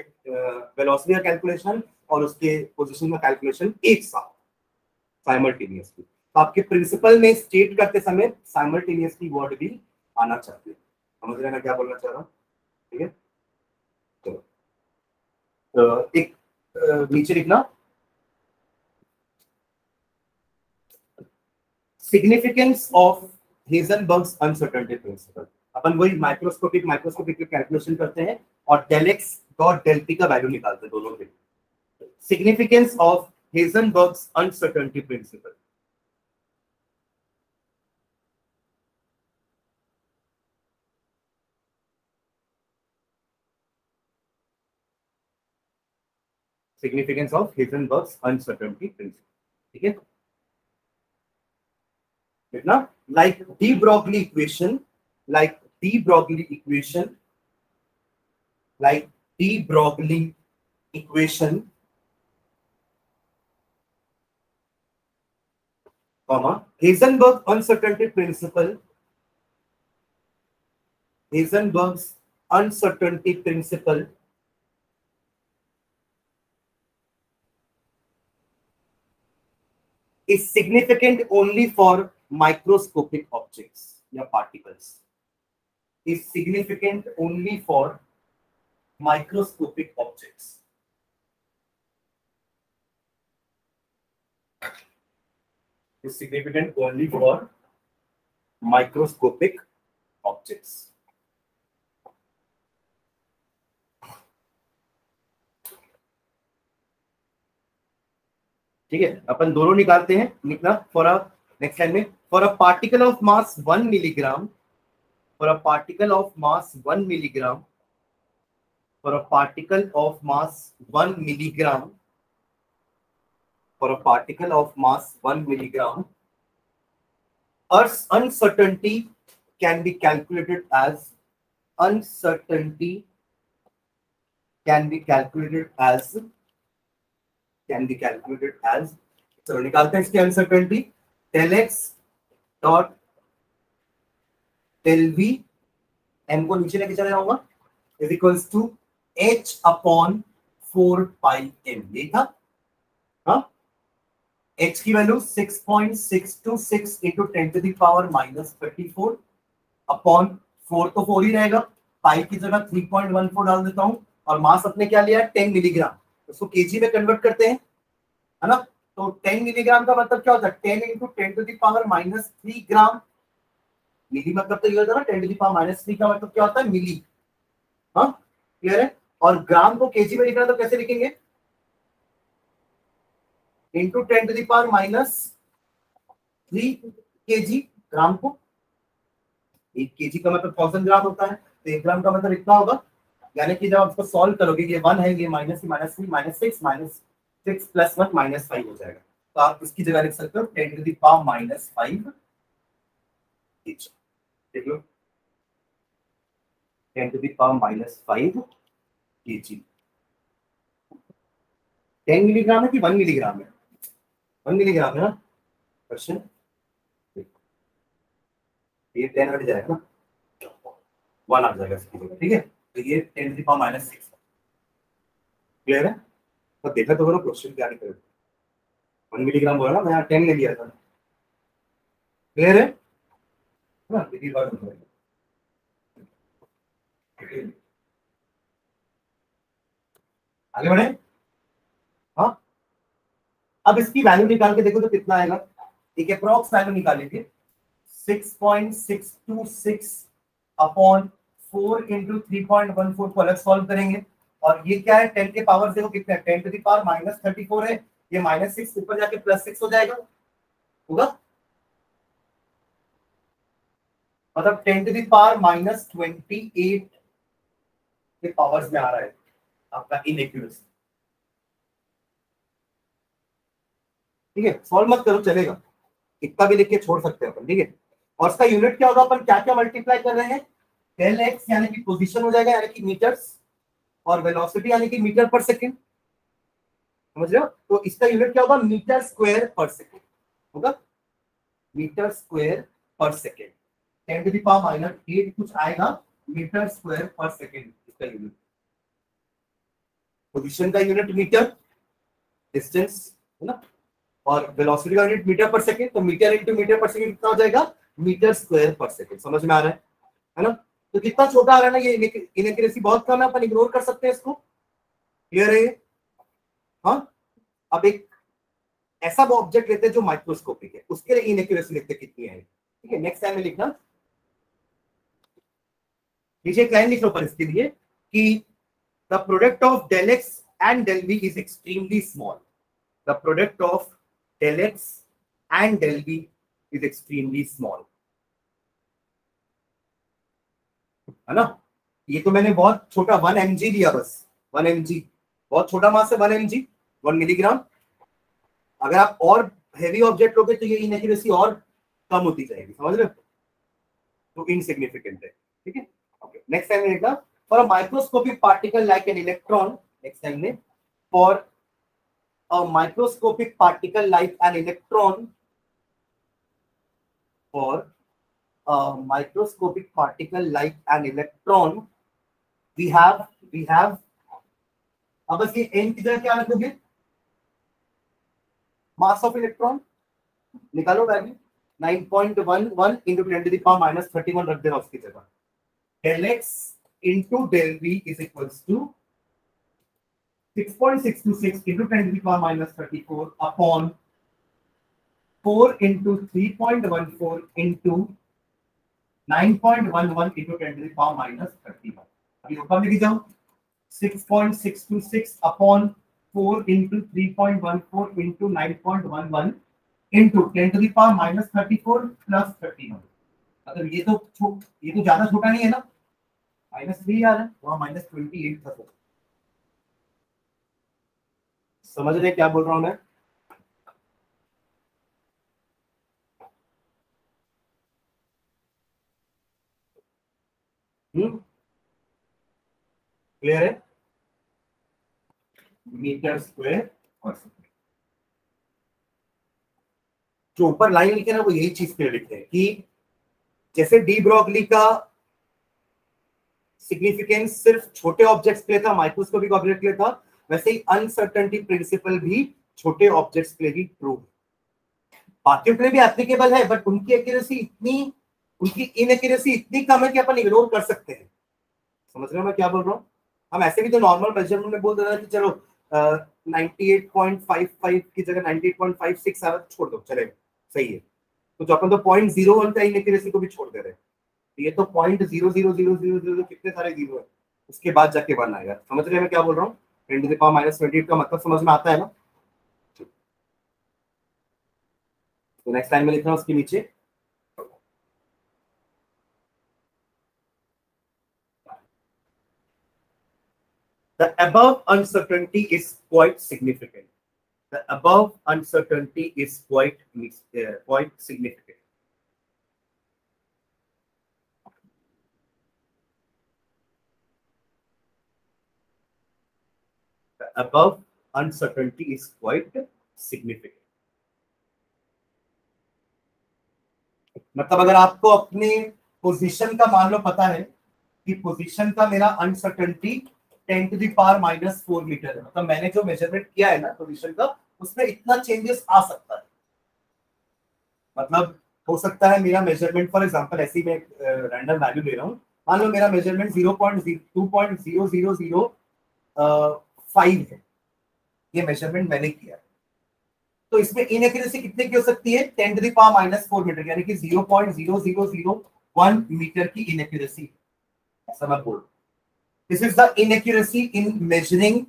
वेलोसिटी का कैलकुलेशन और उसके पोजीशन का कैलकुलेशन एक साथ साइमल्टेनियसली। तो आपके प्रिंसिपल में स्टेट करते समय साइमल्टेनियसली वर्ड भी आना चाहिए। समझ रहे ना क्या बोलना चाह रहा हूँ? ठीक है, तो एक नीचे लिखना significance of Heisenberg's uncertainty principle. अपन वही माइक्रोस्कोपिक कैलकुलेशन करते हैं और del x dot del p का वैल्यू निकालते हैं दोनों के। Significance of Heisenberg's uncertainty principle. Significance of Heisenberg's uncertainty principle, ठीक है। कितना like de Broglie equation, like de Broglie equation, like de Broglie equation, comma Heisenberg uncertainty principle, Heisenberg's uncertainty principle is significant only for microscopic objects या particles, is significant only for microscopic objects. Is significant only for microscopic objects. ठीक है, अपन दोनों निकालते हैं, लिखना for a next line में, for a particle of mass 1 milligram, for a particle of mass 1 milligram, for a particle of mass 1 milligram, for a particle of mass 1 milligram, Earth's uncertainty can be calculated as, uncertainty can be calculated as, चलो निकालते हैं इसकी uncertainty, del x dot del v, m को नीचे लेके चले जाऊंगा, is equals to h upon 4 pi m, ये था हाँ, h की value 6.626 into 10 to the power -34 upon 4 तो 4 ही रहेगा, पाई की जगह 3.14 डाल देता हूं, और मास अपने क्या लिया है 10 मिलीग्राम, उसको केजी में कन्वर्ट करते हैं, है ना। तो 10 मिलीग्राम का मतलब क्या होता है, 10 इंटू 10 टू द पावर -3 ग्राम, मिली मतलब तो ये होता है ना, 10 टू द पावर -3 का मतलब क्या होता है मिली, हाँ क्लियर है। और ग्राम को केजी में लिखना तो कैसे लिखेंगे, into 10 to the power -3 KG, gram को, 1 केजी का मतलब 1000 ग्राम होता है, तो 1 ग्राम का मतलब इतना होगा, यानी कि जब आप इसको सॉल्व करोगे, ये 1 है, ये -3 -3 -6 प्लस 1 -5 हो जाएगा, तो आप इसकी जगह लिख सकते हो 10 टू द पावर -5 केजी, देख लो 10 to the power -5 KG. 10 milligram है कि 1 मिलीग्राम है, 1 मिलीग्राम है ना क्वेश्चन, ये 10 हट जाएगा ना, 1 आ जाएगा इसकी जगह, ठीक है। तो ये 10 टू द पावर -6 क्लियर है। तो देखा तो करो क्वेश्चन क्या निकल, 1 मिलीग्राम बोला ना, मैं यहाँ 10 ले लिया था, क्लियर है ना, देखिए बात हो जाएगी। आगे बढ़े, हाँ अब इसकी वैल्यू निकाल के देखो तो कितना आएगा, एक अप्रॉक्स वैल्यू निकाल लीजिए, 6.626 अपॉन 4 इंटू 3.14 को अलग सॉल्व करेंगे, और ये क्या है 10 के पावर देखो कितना है, 10 टू द पावर -34 है, ये -6 ऊपर जाके +6 हो जाएगा, होगा मतलब 10 टू द पावर -28 के पावर्स में आ रहा है आपका इनएक्यूरेसी, ठीक है। सॉल्व मत करो चलेगा, इतना भी लिख के छोड़ सकते हैं अपन, ठीक है। और इसका यूनिट क्या होगा, अपन क्या क्या मल्टीप्लाई कर रहे हैं, डेल एक्स यानी कि पोजीशन हो जाएगा, यानी कि मीटर्स, और वेलोसिटी यानी कि मीटर पर सेकंड, समझ रहे हो। तो इसका यूनिट क्या होगा, मीटर स्क्वायर पर सेकंड होगा, मीटर स्क्वायर पर सेकंड, 10 टू द पावर -8 कुछ आएगा मीटर स्क्वायर पर सेकंड इसका यूनिट। पोजीशन का यूनिट मीटर, डिस्टेंस है ना, और वेलोसिटी का यूनिट मीटर पर सेकंड, तो मीटर इंटू मीटर पर सेकंड कितना हो जाएगा, मीटर स्क्वायर पर सेकंड। समझ में आ रहा है ना। तो कितना छोटा आ रहा है ना, ये इनएक्यूरेसी बहुत कम है, अपन इग्नोर कर सकते हैं इसको, क्लियर है। हाँ अब एक ऐसा ऑब्जेक्ट लेते हैं जो माइक्रोस्कोपिक है, उसके लिए इनएक्यूरेसी लिखते कितनी है, ठीक है। नेक्स्ट टाइम में लिखना, नीचे एक लाइन लिख लो पर इसके लिए कि the product of del x and del V is extremely small. The product of del X and del V is extremely small. है ना? ये तो मैंने बहुत छोटा 1 mg लिया, बस 1 mg, बहुत छोटा मास है 1 mg, 1 मिलीग्राम। अगर आप और हेवी ऑब्जेक्ट लोगे तो ये इनएक्यूरेसी और कम होती जाएगी, समझ रहे हो? तो इनसिग्निफिकेंट है, ठीक है। ओके, नेक्स्ट टाइम देखना, for a microscopic particle like an electron, next time में, for a microscopic particle like an electron, for a microscopic particle like an electron, we have अब बस ये n की जगह क्या रखोगे? मास ऑफ इलेक्ट्रॉन निकालो, value 9.11 into 10 to the power minus 31 रख देना उसकी जगह। del x into del v is equals to 6.626 into 10 to the power minus 34 upon 4 into 3.14 into 9.11 into 10 to the power minus 31। अभी ऊपर लिख जाओ, 6.626 upon 4 into 3.14 into 9.11 into 10 to the power minus 34 plus 31। मतलब ये तो ज्यादा छोटा नहीं है ना, -3 आ रहा है, वहां -28 था। समझ रहे क्या बोल रहा हूं मैं? क्लियर है? मीटर स्क्वायर और सेकेंड, जो ऊपर लाइन लिखे ना वो यही चीज क्लियर लिखते हैं कि जैसे डी ब्रॉगली का सिग्निफिकेंस सिर्फ छोटे ऑब्जेक्ट्स के लिए था, माइक्रोस्कोपिक ऑब्जेक्ट के लिए था, वैसे ही अनसर्टेनिटी प्रिंसिपल भी छोटे ऑब्जेक्ट्स के लिए भी ट्रू है। बाकियों के लिए भी एप्लीकेबल है, बट उनकी इनएक्यूरेसी इतनी कम है कि अपन इग्नोर कर सकते हैं। समझ रहे हो मैं क्या बोल रहा हूँ? हम ऐसे भी तो नॉर्मल मेजरमेंट में बोल देना कि चलो 98.55 की जगह 98.56 आ रहा है, छोड़ दो, चलेगा, सही है। तो जो अपन तो 0.01 का इनएक्यूरेसी को भी छोड़ दे रहे हैं, ये तो 0.00000 कितने सारे जीरो है, उसके बाद जाके 1 आएगा। समझ रहे हैं मैं क्या बोल रहा हूँ? 10 to the power minus 28 का मतलब समझ में आता है ना? तो नेक्स्ट लाइन में लिख रहा हूँ उसके नीचे, the above uncertainty is quite significant. The above uncertainty is quite significant. The above uncertainty is quite significant. मतलब अगर आपको अपने पोजीशन का मान लो पता है कि पोजीशन का मेरा uncertainty 10 to the power minus 4 metre है, मतलब मैंने जो मेजरमेंट किया है ना पोजीशन का, उसमें इतना चेंजेस आ सकता है। मतलब हो सकता है मेरा मेजरमेंट, फॉर एग्जांपल ऐसे ही मैं रैंडम वैल्यू ले रहा हूँ, मान लो मेरा मेजरमेंट 2.0005 है, ये मेजरमेंट मैंने किया, तो इसमें इनएक्यूरेसी कितने की हो सकती है? 10 to the power minus 4 metre, यानी कि 0.0001 मीटर की इनएक्यूरेसी, ऐसा मैं बोल। This is the inaccuracy in measuring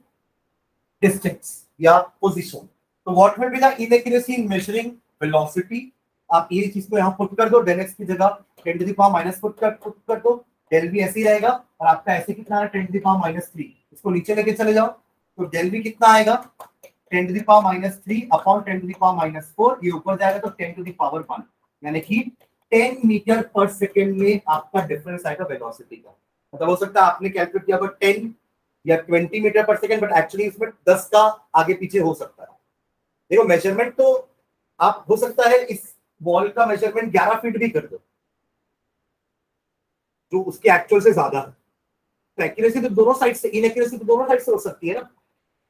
distance या पोजीशन। तो what will be the inaccuracy in measuring velocity? आप ये चीज को यहाँ पुट कर दो, del x की जगह 10 to the power minus put कर दो, del v ऐसे ही रहेगा, और आपका ऐसे कितना है 10 to the power minus 3, इसको नीचे लेके चले जाओ, तो del v कितना आएगा 10 to the power minus 3 upon 10 to the power minus 4, ये ऊपर जाएगा तो 10 to the power 1, यानी कि 10 मीटर पर सेकेंड में आपका डिफरेंस आएगा वेलोसिटी का। मतलब हो सकता है आपने कैलकुलेट किया 10 या 20 मीटर पर सेकेंड, बट एक्चुअली इसमें 10 का आगे पीछे हो सकता है। देखो मेजरमेंट तो आप हो सकता है इस वॉल का मेजरमेंट 11 फीट भी कर दो, जो उसके एक्चुअल से ज्यादा है, तो एक्यूरेसी तो दोनों साइड से, इनएक्यूरेसी तो दोनों साइड से हो सकती है ना।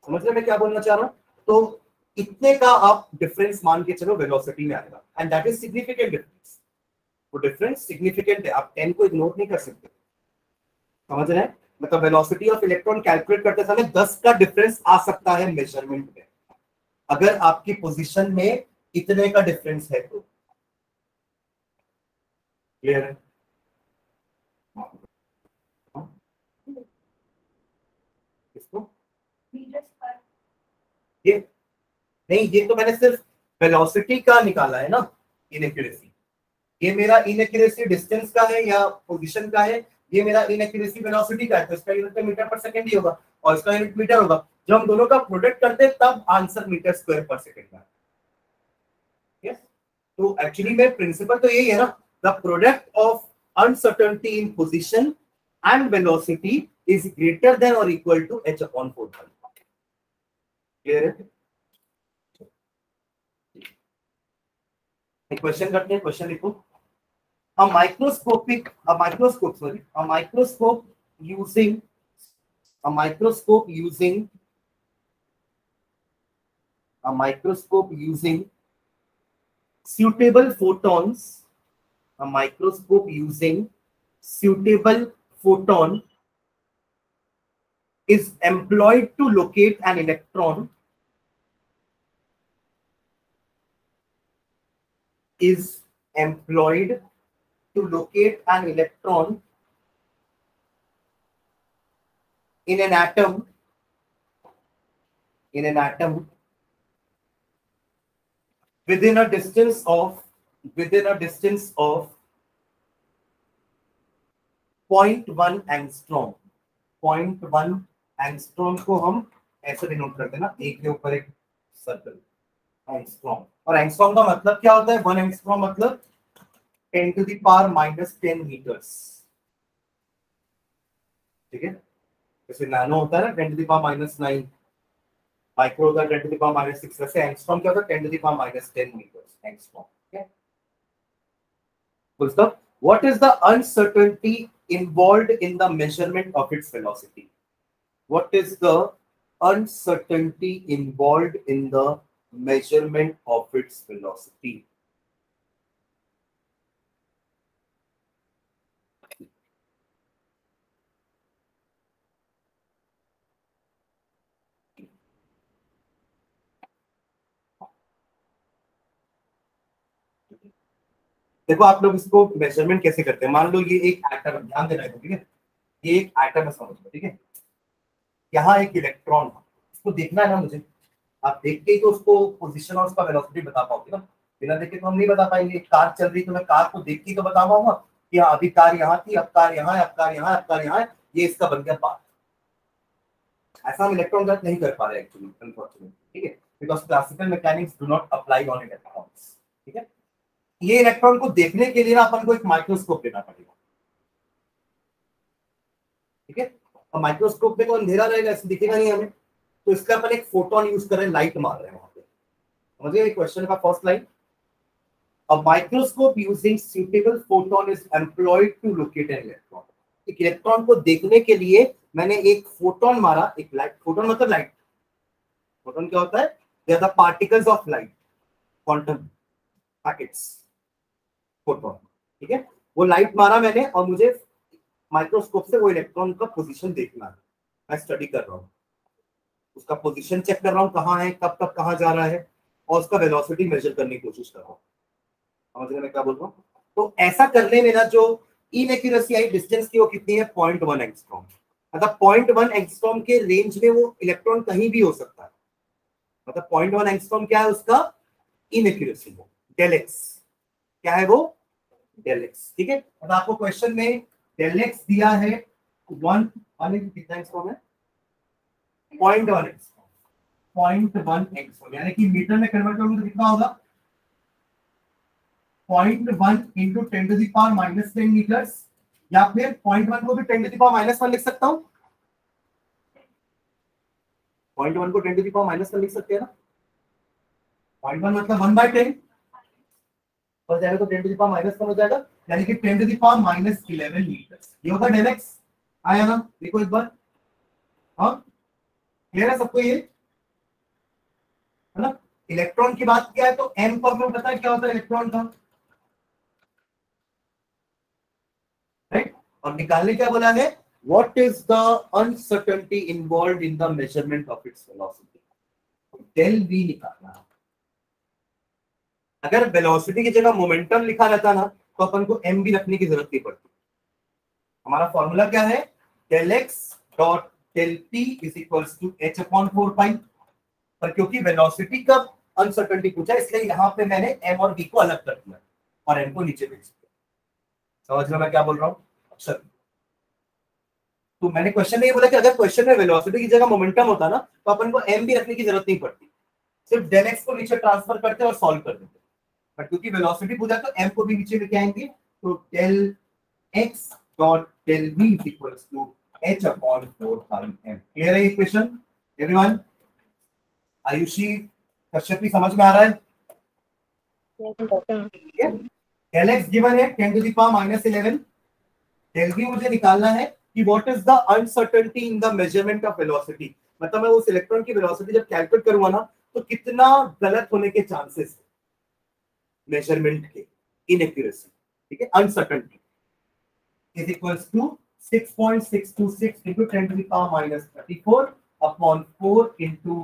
समझ रहे मैं क्या बोलना चाह रहा हूं? तो इतने का आप डिफरेंस मान के चलो वेलोसिटी में आएगा, and that is significant difference. वो डिफरेंस सिग्निफिकेंट है, आप 10 को इग्नोर नहीं कर सकते। समझ रहे हैं? मतलब वेलोसिटी ऑफ इलेक्ट्रॉन कैलकुलेट करते समय 10 का डिफरेंस आ सकता है मेजरमेंट में, अगर आपकी पोजीशन में इतने का डिफरेंस है तो। क्लियर है? किसको ये नहीं, ये तो मैंने सिर्फ वेलोसिटी का निकाला है ना इनएक्यूरेसी। ये मेरा इनएक्यूरेसी डिस्टेंस का है या पोजीशन का है, ये मेरा इनएक्यूरेसी वेलोसिटी का है, तो इसका यूनिट मीटर पर सेकंड ही होगा और इसका यूनिट मीटर होगा। जब हम दोनों का प्रोडक्ट करते हैं तब आंसर मीटर स्क्वायर पर सेकंड का। यस, तो एक्चुअली में प्रिंसिपल तो यही है ना, the product of uncertainty in position and velocity is greater than और equal to h upon 4 pi. Clear है? क्वेश्चन करते हैं, क्वेश्चन लिखो। A microscope using suitable photon is employed to locate an electron in an atom within a distance of 0.1 angstrom। 0.1 angstrom को हम ऐसे denote करते हैं ना, एक के ऊपर एक सर्कल, एंगस्ट्रॉम। और एंगस्ट्रॉम का मतलब क्या होता है? 1 एंगस्ट्रॉम मतलब 10 to the power -10 मीटर्स। ठीक है, जैसे नैनो होता है ना 10 to the power -9, माइक्रो होता है 10 to the power -6, वैसे एंगस्ट्रॉम क्या होता है? 10 to the power -10 metres angstrom. ठीक है, full stop. What is the uncertainty involved in the measurement of its velocity? What is the uncertainty involved in the measurement of its velocity? देखो आप लोग इसको मेजरमेंट कैसे करते हैं। मान लो ये एक एटम, ध्यान देना है, ठीक है, ये एक एटम है, समझ लो। ठीक है, यहाँ एक इलेक्ट्रॉन, इसको देखना है ना मुझे। आप देख के ही तो उसको पोजीशन और उसका वेलोसिटी बता पाओगे ना, बिना देखे तो हम नहीं बता पाएंगे। कार चल रही तो मैं कार को देख के तो बता पाऊंगा कि हाँ अभी कार यहाँ थी, अब कार यहाँ है, अब कार यहाँ है, अब कार यहाँ है, ये इसका बन गया पाथ। ऐसा हम इलेक्ट्रॉन गत नहीं कर पा रहे एक्चुअली, अनफॉर्चुनेटली। ठीक है, because classical mechanics do not apply on electrons. ठीक है, ये इलेक्ट्रॉन को देखने के लिए ना अपन को एक माइक्रोस्कोप लेना पड़ेगा। ठीक है, और माइक्रोस्कोप में तो अंधेरा रहेगा, ऐसे दिखेगा नहीं हमें, तो इसका अपन एक फोटोन यूज कर रहे हैं, लाइट मार रहे हैं वहां पे। समझिए क्वेश्चन का first line, a microscope using suitable photon is employed to locate an electron. एक इलेक्ट्रॉन को देखने के लिए मैंने एक फोटोन मारा, एक लाइट। फोटोन मतलब लाइट। फोटोन क्या होता है? They are the particles of light, quantum packets, photon. ठीक है, वो लाइट मारा मैंने और मुझे माइक्रोस्कोप से वो इलेक्ट्रॉन का पोजीशन देखना है। मैं स्टडी कर रहा हूँ, उसका पोजीशन चेक कर रहा हूँ, कहाँ है, कब कब कहाँ जा रहा है, और उसका वेलोसिटी मेजर करने की कोशिश कर रहा हूँ। समझ रहे मैं क्या बोल रहा हूँ? तो ऐसा करने में ना जो इनएक्यूरेसी आई डिस्टेंस की, वो कितनी है? 0.1 एंगस्ट्रॉम। मतलब 0.1 एंगस्ट्रॉम के रेंज में वो इलेक्ट्रॉन कहीं भी हो सकता है। मतलब 0.1 एंगस्ट्रॉम क्या है? उसका इनएक्यूरेसी वो डेल एक्स। क्या है वो? Del x. ठीक है, अब आपको क्वेश्चन में डेल एक्स दिया है 1 कितना एंगस्ट्रॉम है? 0.1 एंगस्ट्रॉम। 0.1 एंगस्ट्रॉम यानी कि मीटर में कन्वर्ट करूंगा तो कितना होगा? 0.1 into 10 to the power -10 metres, या फिर 0.1 को भी 10 टू द पावर -1 लिख सकता हूं। 0.1 को 10 टू द पावर -1 लिख सकते हैं ना। 0.1 मतलब 1/10 हो जाएगा, तो 10 टू द पावर -1 हो जाएगा, यानी कि 10 टू द पावर -11 मीटर्स। ये होगा डेल एक्स। आया ना? देखो एक बार। हाँ, क्लियर है सबको? ये है ना। इलेक्ट्रॉन की बात किया है तो m फॉर्मूला पता है क्या होता है इलेक्ट्रॉन का, राइट? और निकालने क्या बोला है? What is the uncertainty involved in the measurement of its velocity? Del v निकालना है। अगर वेलोसिटी की जगह मोमेंटम लिखा रहता ना तो अपन को m भी रखने की जरूरत नहीं पड़ती। हमारा फॉर्मूला क्या है? Del x dot del p is equals to h upon 4 pi. पर क्योंकि वेलोसिटी का अनसर्टेनिटी पूछा इसलिए यहाँ पे मैंने m और v को अलग कर दिया और n को नीचे भेज दिया। समझ लो मैं क्या बोल रहा हूँ? अच्छा, तो मैंने क्वेश्चन में ये बोला कि अगर क्वेश्चन में वेलोसिटी की जगह मोमेंटम होता ना तो अपन को m भी रखने की जरूरत नहीं पड़ती, सिर्फ del x को नीचे ट्रांसफर करते और सॉल्व कर देते। बट क्योंकि वेलोसिटी पूछा तो m को भी नीचे लेके आएंगे, तो del x dot del v is equals to h upon 4 sin m। Clear है ये इक्वेशन एवरीवन? आयुषी, कश्यपी, समझ में आ रहा है? del x गिवन है 10 to the power -11, del v मुझे निकालना है कि what is the uncertainty in the measurement of velocity. मतलब मैं उस इलेक्ट्रॉन की वेलोसिटी जब कैलकुलेट करूंगा ना तो कितना गलत होने के चांसेस मेजरमेंट के, इनएक्यूरेसी, ठीक है, uncertainty is equals to 6.626 into 10 to the power -34 upon 4 into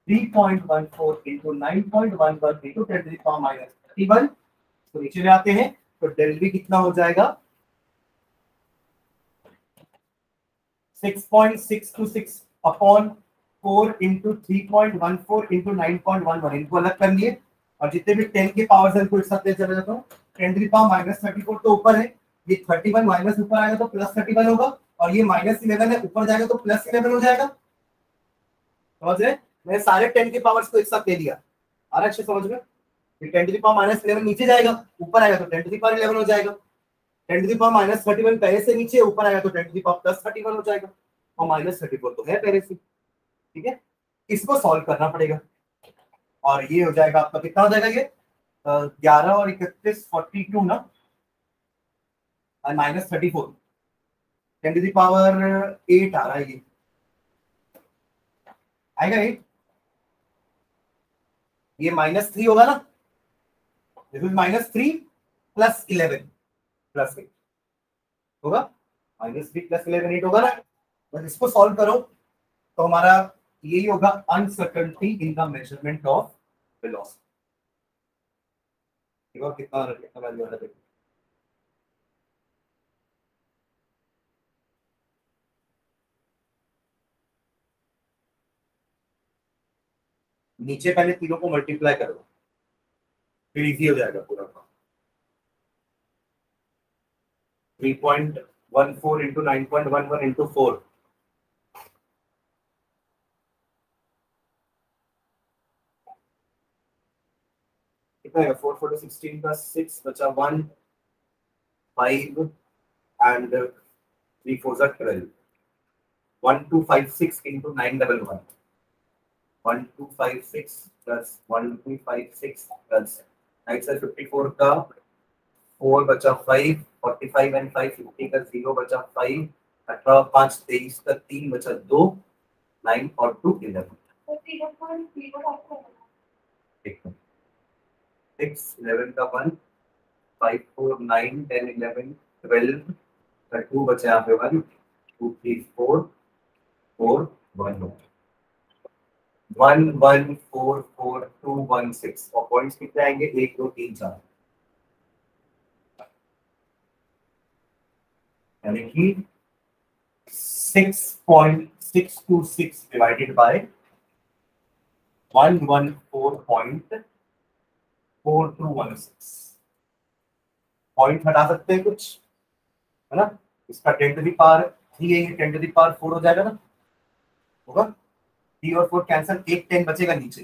3.14 into 9.11 into 10 to the power -31। तो नीचे ले आते हैं तो del v कितना हो जाएगा 6.626 अपॉन 4 into 3.14 into 9.11। इनको अलग कर लिए और जितने भी 10 के पावर्स हैं उनको एक साथ ले चले जाता हूँ। 10 to the power -34 तो ऊपर है, ये 31 माइनस ऊपर आएगा तो +31 होगा और ये -11 है ऊपर जाएगा तो +11 हो जाएगा। समझ रहे? मैंने सारे 10 के पावर्स को एक साथ ले लिया। आ रहा है अच्छे समझ में? 10 to the power -11 नीचे जाएगा, ऊपर आएगा तो 10 to the power 11 हो जाएगा। 10 to the power -31 पहले से नीचे, ऊपर आएगा तो 10 to the power +31 हो जाएगा और -34 तो है पहले से। ठीक है, इसको सॉल्व करना पड़ेगा और ये हो जाएगा आपका कितना हो जाएगा ये 11 और 31 42 ना और -34 10 to the power 8 आ रहा है, ये आएगा 8, ये -3 होगा ना, दिस इज -3 + 11 + 8 होगा, -3 + 11 8 होगा ना। बस इसको सॉल्व करो तो हमारा यही होगा uncertainty in the measurement of velocity. कितना वैल्यू आ रहा है नीचे, पहले तीनों को मल्टीप्लाई करो फिर इजी हो जाएगा पूरा काम। 3.14 into 9.11 into 4 कितना है 4 4 16 का 6 बचा 1 5 and 3 4 12 1256 into 911 1256 plus 1256 plus 54 का 4 बचा 5 45 and 5 50 का 0 बचा 5 18 5 23 का 3 बचा 2 9 और 2 11 6 11 का 1 5 4 9 10 11 12 का 2 बचा यहाँ पे 1 2 3 4 4 1 1 1 4 4 2 1 6 और पॉइंट्स कितने आएंगे 1 2 3 4 यानी कि 6.626 डिवाइडेड बाय 114.4216 पॉइंट हटा सकते हैं कुछ, है ना? इसका 10 to the power 3 है, 10 to the power 4 हो जाएगा ना, होगा 3 और 4 कैंसिल, एक 10 बचेगा नीचे।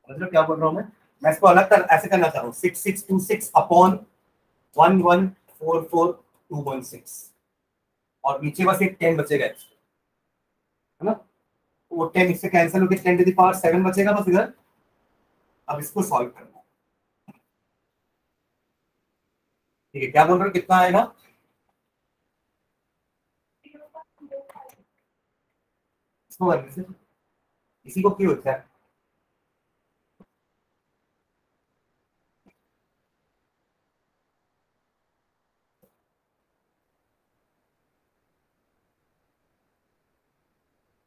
मतलब क्या बोल रहा हूँ मैं इसको अलग कर ऐसे करना चाह रहा हूँ 6626 अपॉन 1144216 और नीचे बस एक 10 बचेगा, है ना? वो 10 इससे कैंसिल होकर 10 to the power 7 बचेगा बस इधर। अब इसको सॉल्व करना, ठीक है? क्या बोल रहे हो कितना आएगा? इसको इसी को क्यों होता है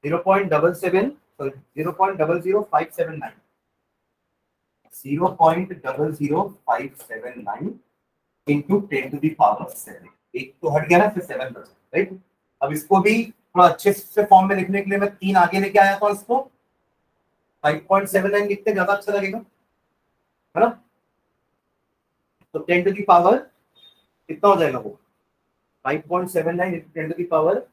0.77 sorry 0.00579 0.00579 into 10 to the power 7। एक तो हट गया ना, फिर 7 बचा, राइट? अब इसको भी थोड़ा अच्छे से फॉर्म में लिखने के लिए मैं 3 आगे लेके आया था इसको, 5.79 लिखते ज्यादा अच्छा लगेगा, है ना। तो 10 टू दी पावर कितना हो जाएगा वो, 5.79 10 टू दी पावर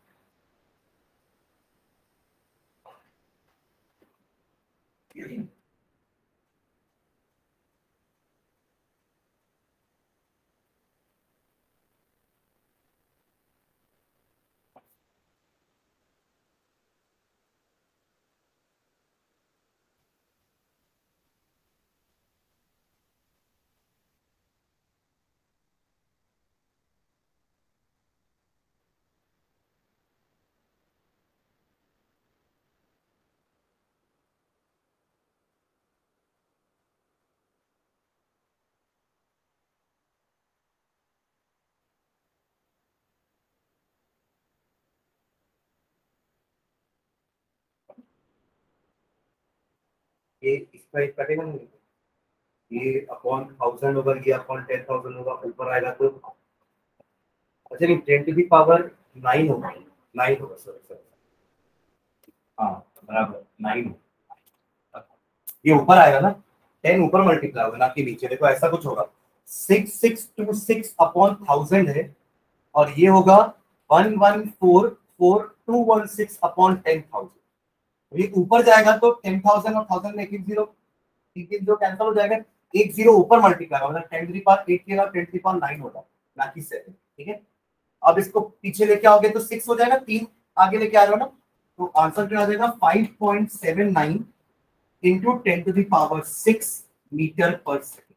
ये इसका एक कटेगा नहीं, ये अपॉन 1000 होगा, ये अपॉन 10,000 होगा, ऊपर आएगा तो अच्छा नहीं 10 टू दी पावर 9 होगा, 9 होगा, सॉरी सॉरी, हाँ बराबर 9 होगा, ये ऊपर आएगा ना, 10 ऊपर मल्टीप्लाई होगा ना कि नीचे, देखो ऐसा कुछ होगा, 6626 अपॉन 1000 है, और ये होगा 1144,216 अपॉन 10,000। ये ऊपर जाएगा तो 10,000 और 1000 में एक जीरो कैंसिल हो जाएगा, एक जीरो ऊपर मल्टीप्लाई होगा, 10 टू द पावर 8 के बाद 10 टू द पावर 9 होगा, ना कि 7, ठीक है। अब इसको पीछे लेके आओगे तो 6 हो जाएगा, 3 आगे लेके आ रहे हो ना, तो आंसर क्या आ जाएगा 5.79 into 10 to the power 6 metre पर सेकेंड।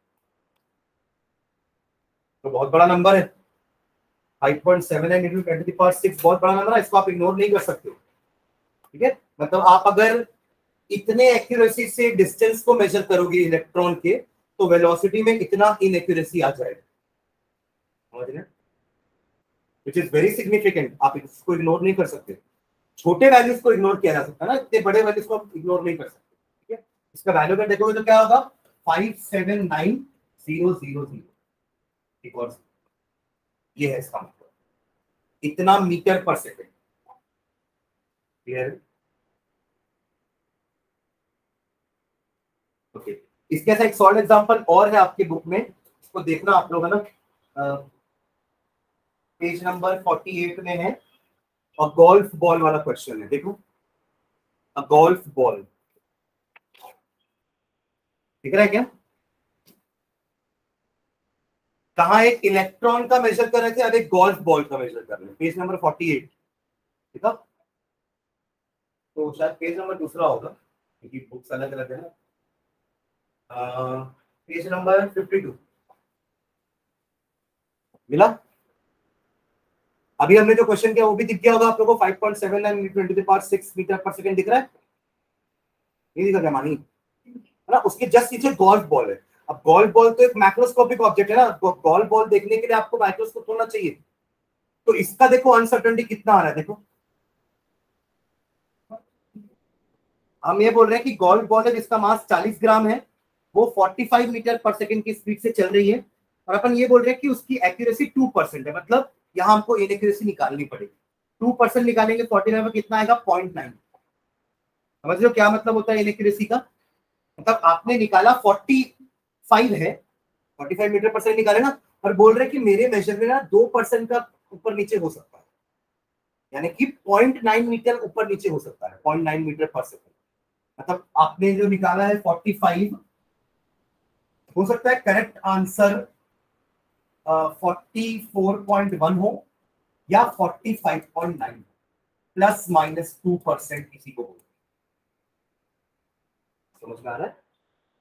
तो बहुत बड़ा नंबर है 5.79 इंटू 10 टू द पावर 6, बहुत बड़ा नंबर है, इसको आप इग्नोर नहीं कर सकते, ठीक है। मतलब आप अगर इतने एक्यूरेसी से डिस्टेंस को मेजर करोगे इलेक्ट्रॉन के, तो वेलोसिटी में इतना इनएक्यूरेसी आ जाएगा, समझ रहे हैं, विच इज वेरी सिग्निफिकेंट, आप इसको इग्नोर नहीं कर सकते। छोटे वैल्यूज को इग्नोर किया जा सकता है ना, इतने बड़े वैल्यूज को आप इग्नोर नहीं कर सकते, ठीक है। इसका वैल्यू अगर देखोगे तो क्या होगा 579,000, और ये है इसका मतलब, इतना मीटर पर सेकेंड, क्लियर। ओके, इसके साथ एक सॉल्व एग्जांपल और है आपके बुक में, इसको देखना आप लोग, है ना, पेज नंबर 48 में है, और गोल्फ बॉल वाला क्वेश्चन है, देखो गोल्फ बॉल दिख रहा है क्या, कहा एक इलेक्ट्रॉन का मेजर कर रहे थे, अब एक गोल्फ बॉल का मेजर कर रहे हैं, पेज नंबर 48, ठीक है। तो शायद पेज नंबर दूसरा होगा क्योंकि बुक्स अलग अलग है ना, पेज नंबर 52 मिला। अभी हमने जो क्वेश्चन किया वो भी दिख गया होगा आप लोगों को, 5.79 × 10⁶ मीटर पर सेकंड दिख रहा है, ये दिखा क्या मानी, है ना। उसके जस्ट नीचे गोल्फ बॉल है। अब गोल्फ बॉल तो एक मैक्रोस्कोपिक ऑब्जेक्ट है ना, गोल्फ बॉल देखने के लिए आपको माइक्रोस्कोप होना चाहिए, तो इसका देखो अनसर्टेनिटी कितना आ रहा है, देखो हम ये बोल रहे हैं कि गोल्फ बॉल है जिसका मास 40 ग्राम है, वो 45 मीटर पर सेकंड की स्पीड से चल रही है, और अपन ये बोल रहे हैं कि उसकी एक्यूरेसी 2% है, मतलब यहाँ हमको इनएक्यूरेसी निकालनी पड़ेगी, 2% निकालेंगे 49 में कितना आएगा 0.9, समझ लो क्या मतलब होता है इनएक्यूरेसी का, मतलब आपने निकाला 45 है, 45 मीटर पर सेकंड निकाले ना, और बोल रहे कि मेरे मेजर में ना 2% का ऊपर नीचे हो सकता है, यानी कि 0.9 मीटर ऊपर नीचे हो सकता है, 0.9 मीटर पर सेकंड, मतलब आपने जो निकाला है 45, हो सकता है करेक्ट आंसर 44.1 हो या 45.9, प्लस माइनस 2% किसी को हो, समझ में आ रहा है।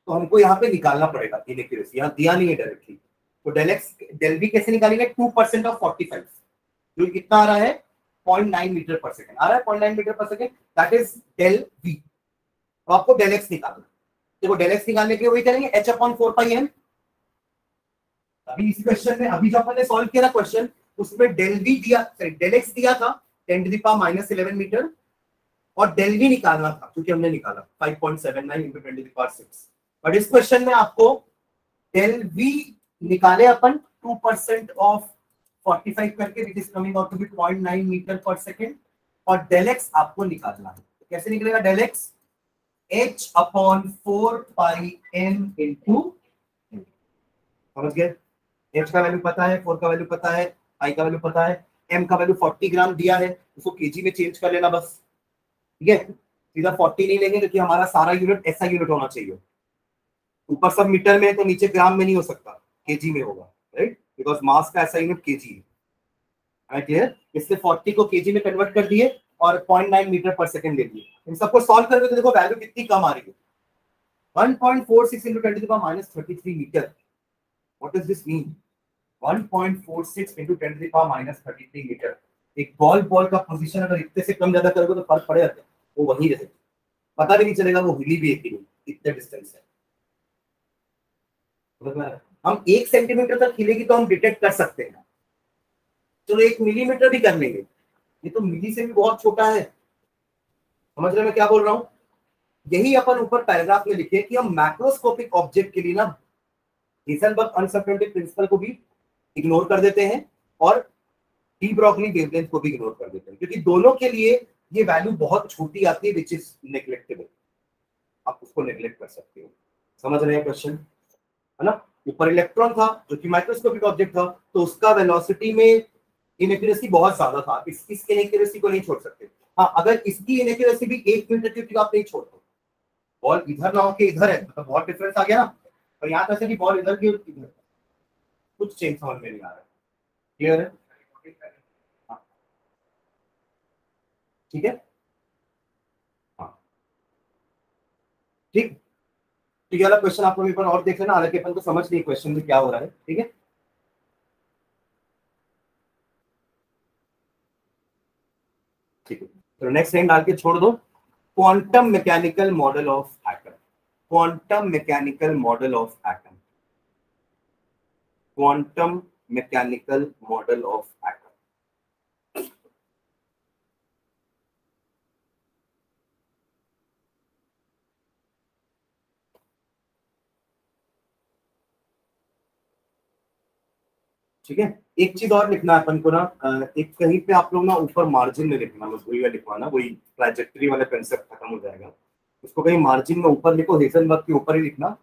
तो हमको यहाँ पे निकालना पड़ेगा इनएक्यूरेसी, यहाँ दिया नहीं है डायरेक्टली, तो डेल वी कैसे निकालेंगे, 2% ऑफ 45, जो कितना आ रहा है 0.9 मीटर पर सेकंड आ रहा है, 0.9 मीटर पर second, that is del v. तो आपको डेल एक्स निकालना, देखो डेल एक्स निकालने के लिए वही करेंगे h/4πn। अभी इस क्वेश्चन में, अभी जो अपन ने सॉल्व किया ना क्वेश्चन, उसमें डेल वी दिया, डेल एक्स दिया था 10 टू द पावर -11 मीटर, और डेल वी निकालना था क्योंकि हमने निकाला 5.79 × 10 टू द पावर 6, बट इस क्वेश्चन में आपको डेल वी निकाले अपन 2% ऑफ 45 करके, which is coming out to be 0.9 metre पर सेकंड, और डेल एक्स आपको निकालना है। तो कैसे निकलेगा del x? h upon 4 pi m into, समझ गए? h का वैल्यू पता है, 4 का वैल्यू पता है, i का वैल्यू पता है, m का वैल्यू 40 ग्राम दिया है, उसको केजी में चेंज कर लेना बस। ठीक है, सीधा 40 नहीं लेंगे क्योंकि हमारा सारा यूनिट ऐसा यूनिट होना चाहिए, ऊपर सब मीटर में है तो नीचे ग्राम में नहीं हो सकता, केजी में होगा, राइट? बिकॉज मास का ऐसा यूनिट केजी है। क्लियर? इससे 40 को केजी में कन्वर्ट कर दिए और 0.9 मीटर पर सेकंड ले लिए। इन सबको सॉल्व करके तो देखो वैल्यू कितनी कम आ रही है, 1.46 into 10 to the power minus 33 metre. What does this mean? 1.46 into 10 to the power minus 33 metre. एक बॉल का पोजीशन अगर इतने से कम ज्यादा करोगे तो फर्क पड़ेगा क्या? वो वहीं रहेगा, पता भी नहीं चलेगा वो हिली भी है, इतने डिस्टेंस है। हम 1 सेंटीमीटर तक हिलेगी तो हम डिटेक्ट कर सकते हैं, चलो 1 मिलीमीटर भी कर लेंगे, ये तो मिली से भी बहुत छोटा है। समझ रहे मैं क्या बोल रहा हूं? यही अपन ऊपर पैराग्राफ में लिखे कि हम मैक्रोस्कोपिक ऑब्जेक्ट के लिए ना हाइजेनबर्ग अनसर्टेनिटी प्रिंसिपल को भी इग्नोर कर देते हैं और डी ब्रॉगली वेवलेंथ को भी इग्नोर कर देते हैं, क्योंकि दोनों के लिए ये वैल्यू बहुत छोटी आती है विच इज नेग्लेक्टेबल, आप उसको नेग्लेक्ट कर सकते हो। समझ रहे हैं क्वेश्चन? है ना? ऊपर इलेक्ट्रॉन था जो कि माइक्रोस्कोपिक ऑब्जेक्ट था, तो उसका वेलोसिटी में इनएक्यूरेसी बहुत ज्यादा था, इसकी इनएक्यूरेसी को नहीं छोड़ सकते। हाँ, अगर इसकी इनएक्यूरेसी भी 1 मीटर की आप नहीं छोड़ते, बॉल इधर ना होके इधर है तो बहुत डिफरेंस आ गया ना, और यहाँ तक कि बॉल इधर की इधर, कुछ चेंज समझ में नहीं आ रहा है। क्लियर है? हाँ, ठीक है, हाँ ठीक। तो ये वाला क्वेश्चन आपको एक बार और देख लेना, हालांकि अपन को समझ नहीं क्वेश्चन में क्या हो रहा है। ठीक है, ठीक है, तो नेक्स्ट लाइन डाल के छोड़ दो। Quantum mechanical model of atom, quantum mechanical model of atom, quantum mechanical model of atom. ठीक है, एक चीज और लिखना है अपन को ना, एक कहीं पे आप लोग ना ऊपर मार्जिन में लिखना, बस वही लिखवाना, वही ट्रैजेक्टरी वाला कंसेप्ट खत्म हो जाएगा, उसको कहीं मार्जिन में ऊपर लिखो, हेजनबर्ग के ऊपर ही लिखना।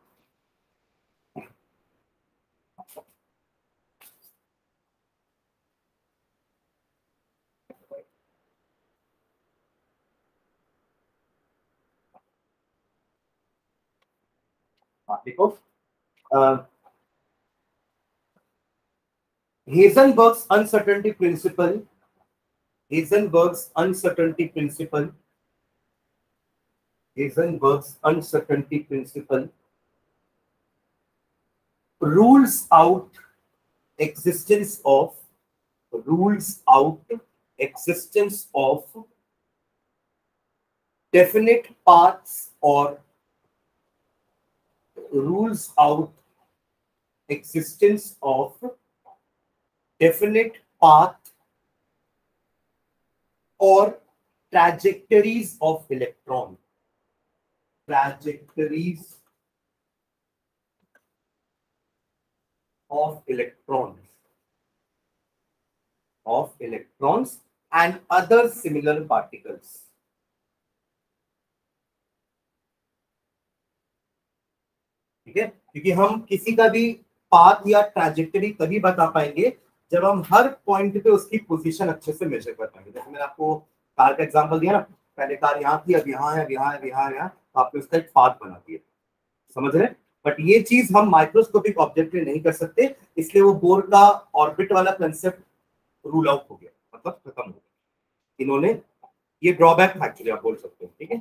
देखो, Heisenberg's uncertainty principle, Heisenberg's uncertainty principle, Heisenberg's uncertainty principle rules out existence of, rules out existence of definite paths, or rules out existence of definite path or trajectories of electron, trajectories of electrons and other similar particles. ठीक है, क्योंकि हम किसी का भी path या trajectory तभी बता पाएंगे जब हम हर पॉइंट पे उसकी पोजीशन अच्छे से मेजर कर पाएंगे। जैसे मैंने आपको कार का एग्जांपल दिया ना, पहले कार यहाँ थी, अब यहाँ है, अब यहाँ है, यहाँ है, यहाँ, तो आपने उसका एक पाथ बना दिया। समझ रहे? बट ये चीज हम माइक्रोस्कोपिक ऑब्जेक्ट में नहीं कर सकते, इसलिए वो बोर का ऑर्बिट वाला कंसेप्ट रूल आउट हो गया, मतलब खत्म हो गया। इन्होंने ये ड्रॉबैक था एक्चुअली, आप बोल सकते हो। ठीक है,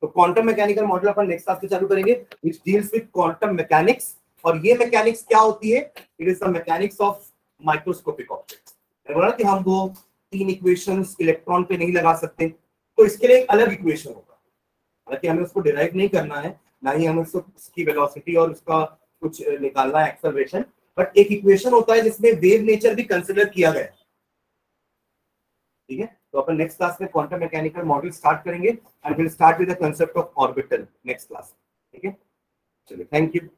तो क्वांटम मैकेनिकल मॉडल अपन नेक्स्ट क्लास से चालू करेंगे, which deals with quantum mechanics. और ये मैकेनिक्स क्या होती है? It is the mechanics of microscopic objects. बोला कि हम वो 3 इक्वेशंस इलेक्ट्रॉन पे नहीं लगा सकते, तो इसके लिए एक अलग इक्वेशन होगा, हालांकि हमें उसको डिराइव नहीं करना है, ना ही हमें उसकी वेलोसिटी और उसका कुछ निकालना है एक्सेलरेशन, बट एक इक्वेशन होता है जिसमें वेव नेचर भी कंसिडर किया गया है। ठीक है, तो अपन नेक्स्ट क्लास में क्वांटम मैकेनिकल मॉडल स्टार्ट करेंगे and will start with the concept of orbital next class. ठीक है, चलिए, थैंक यू।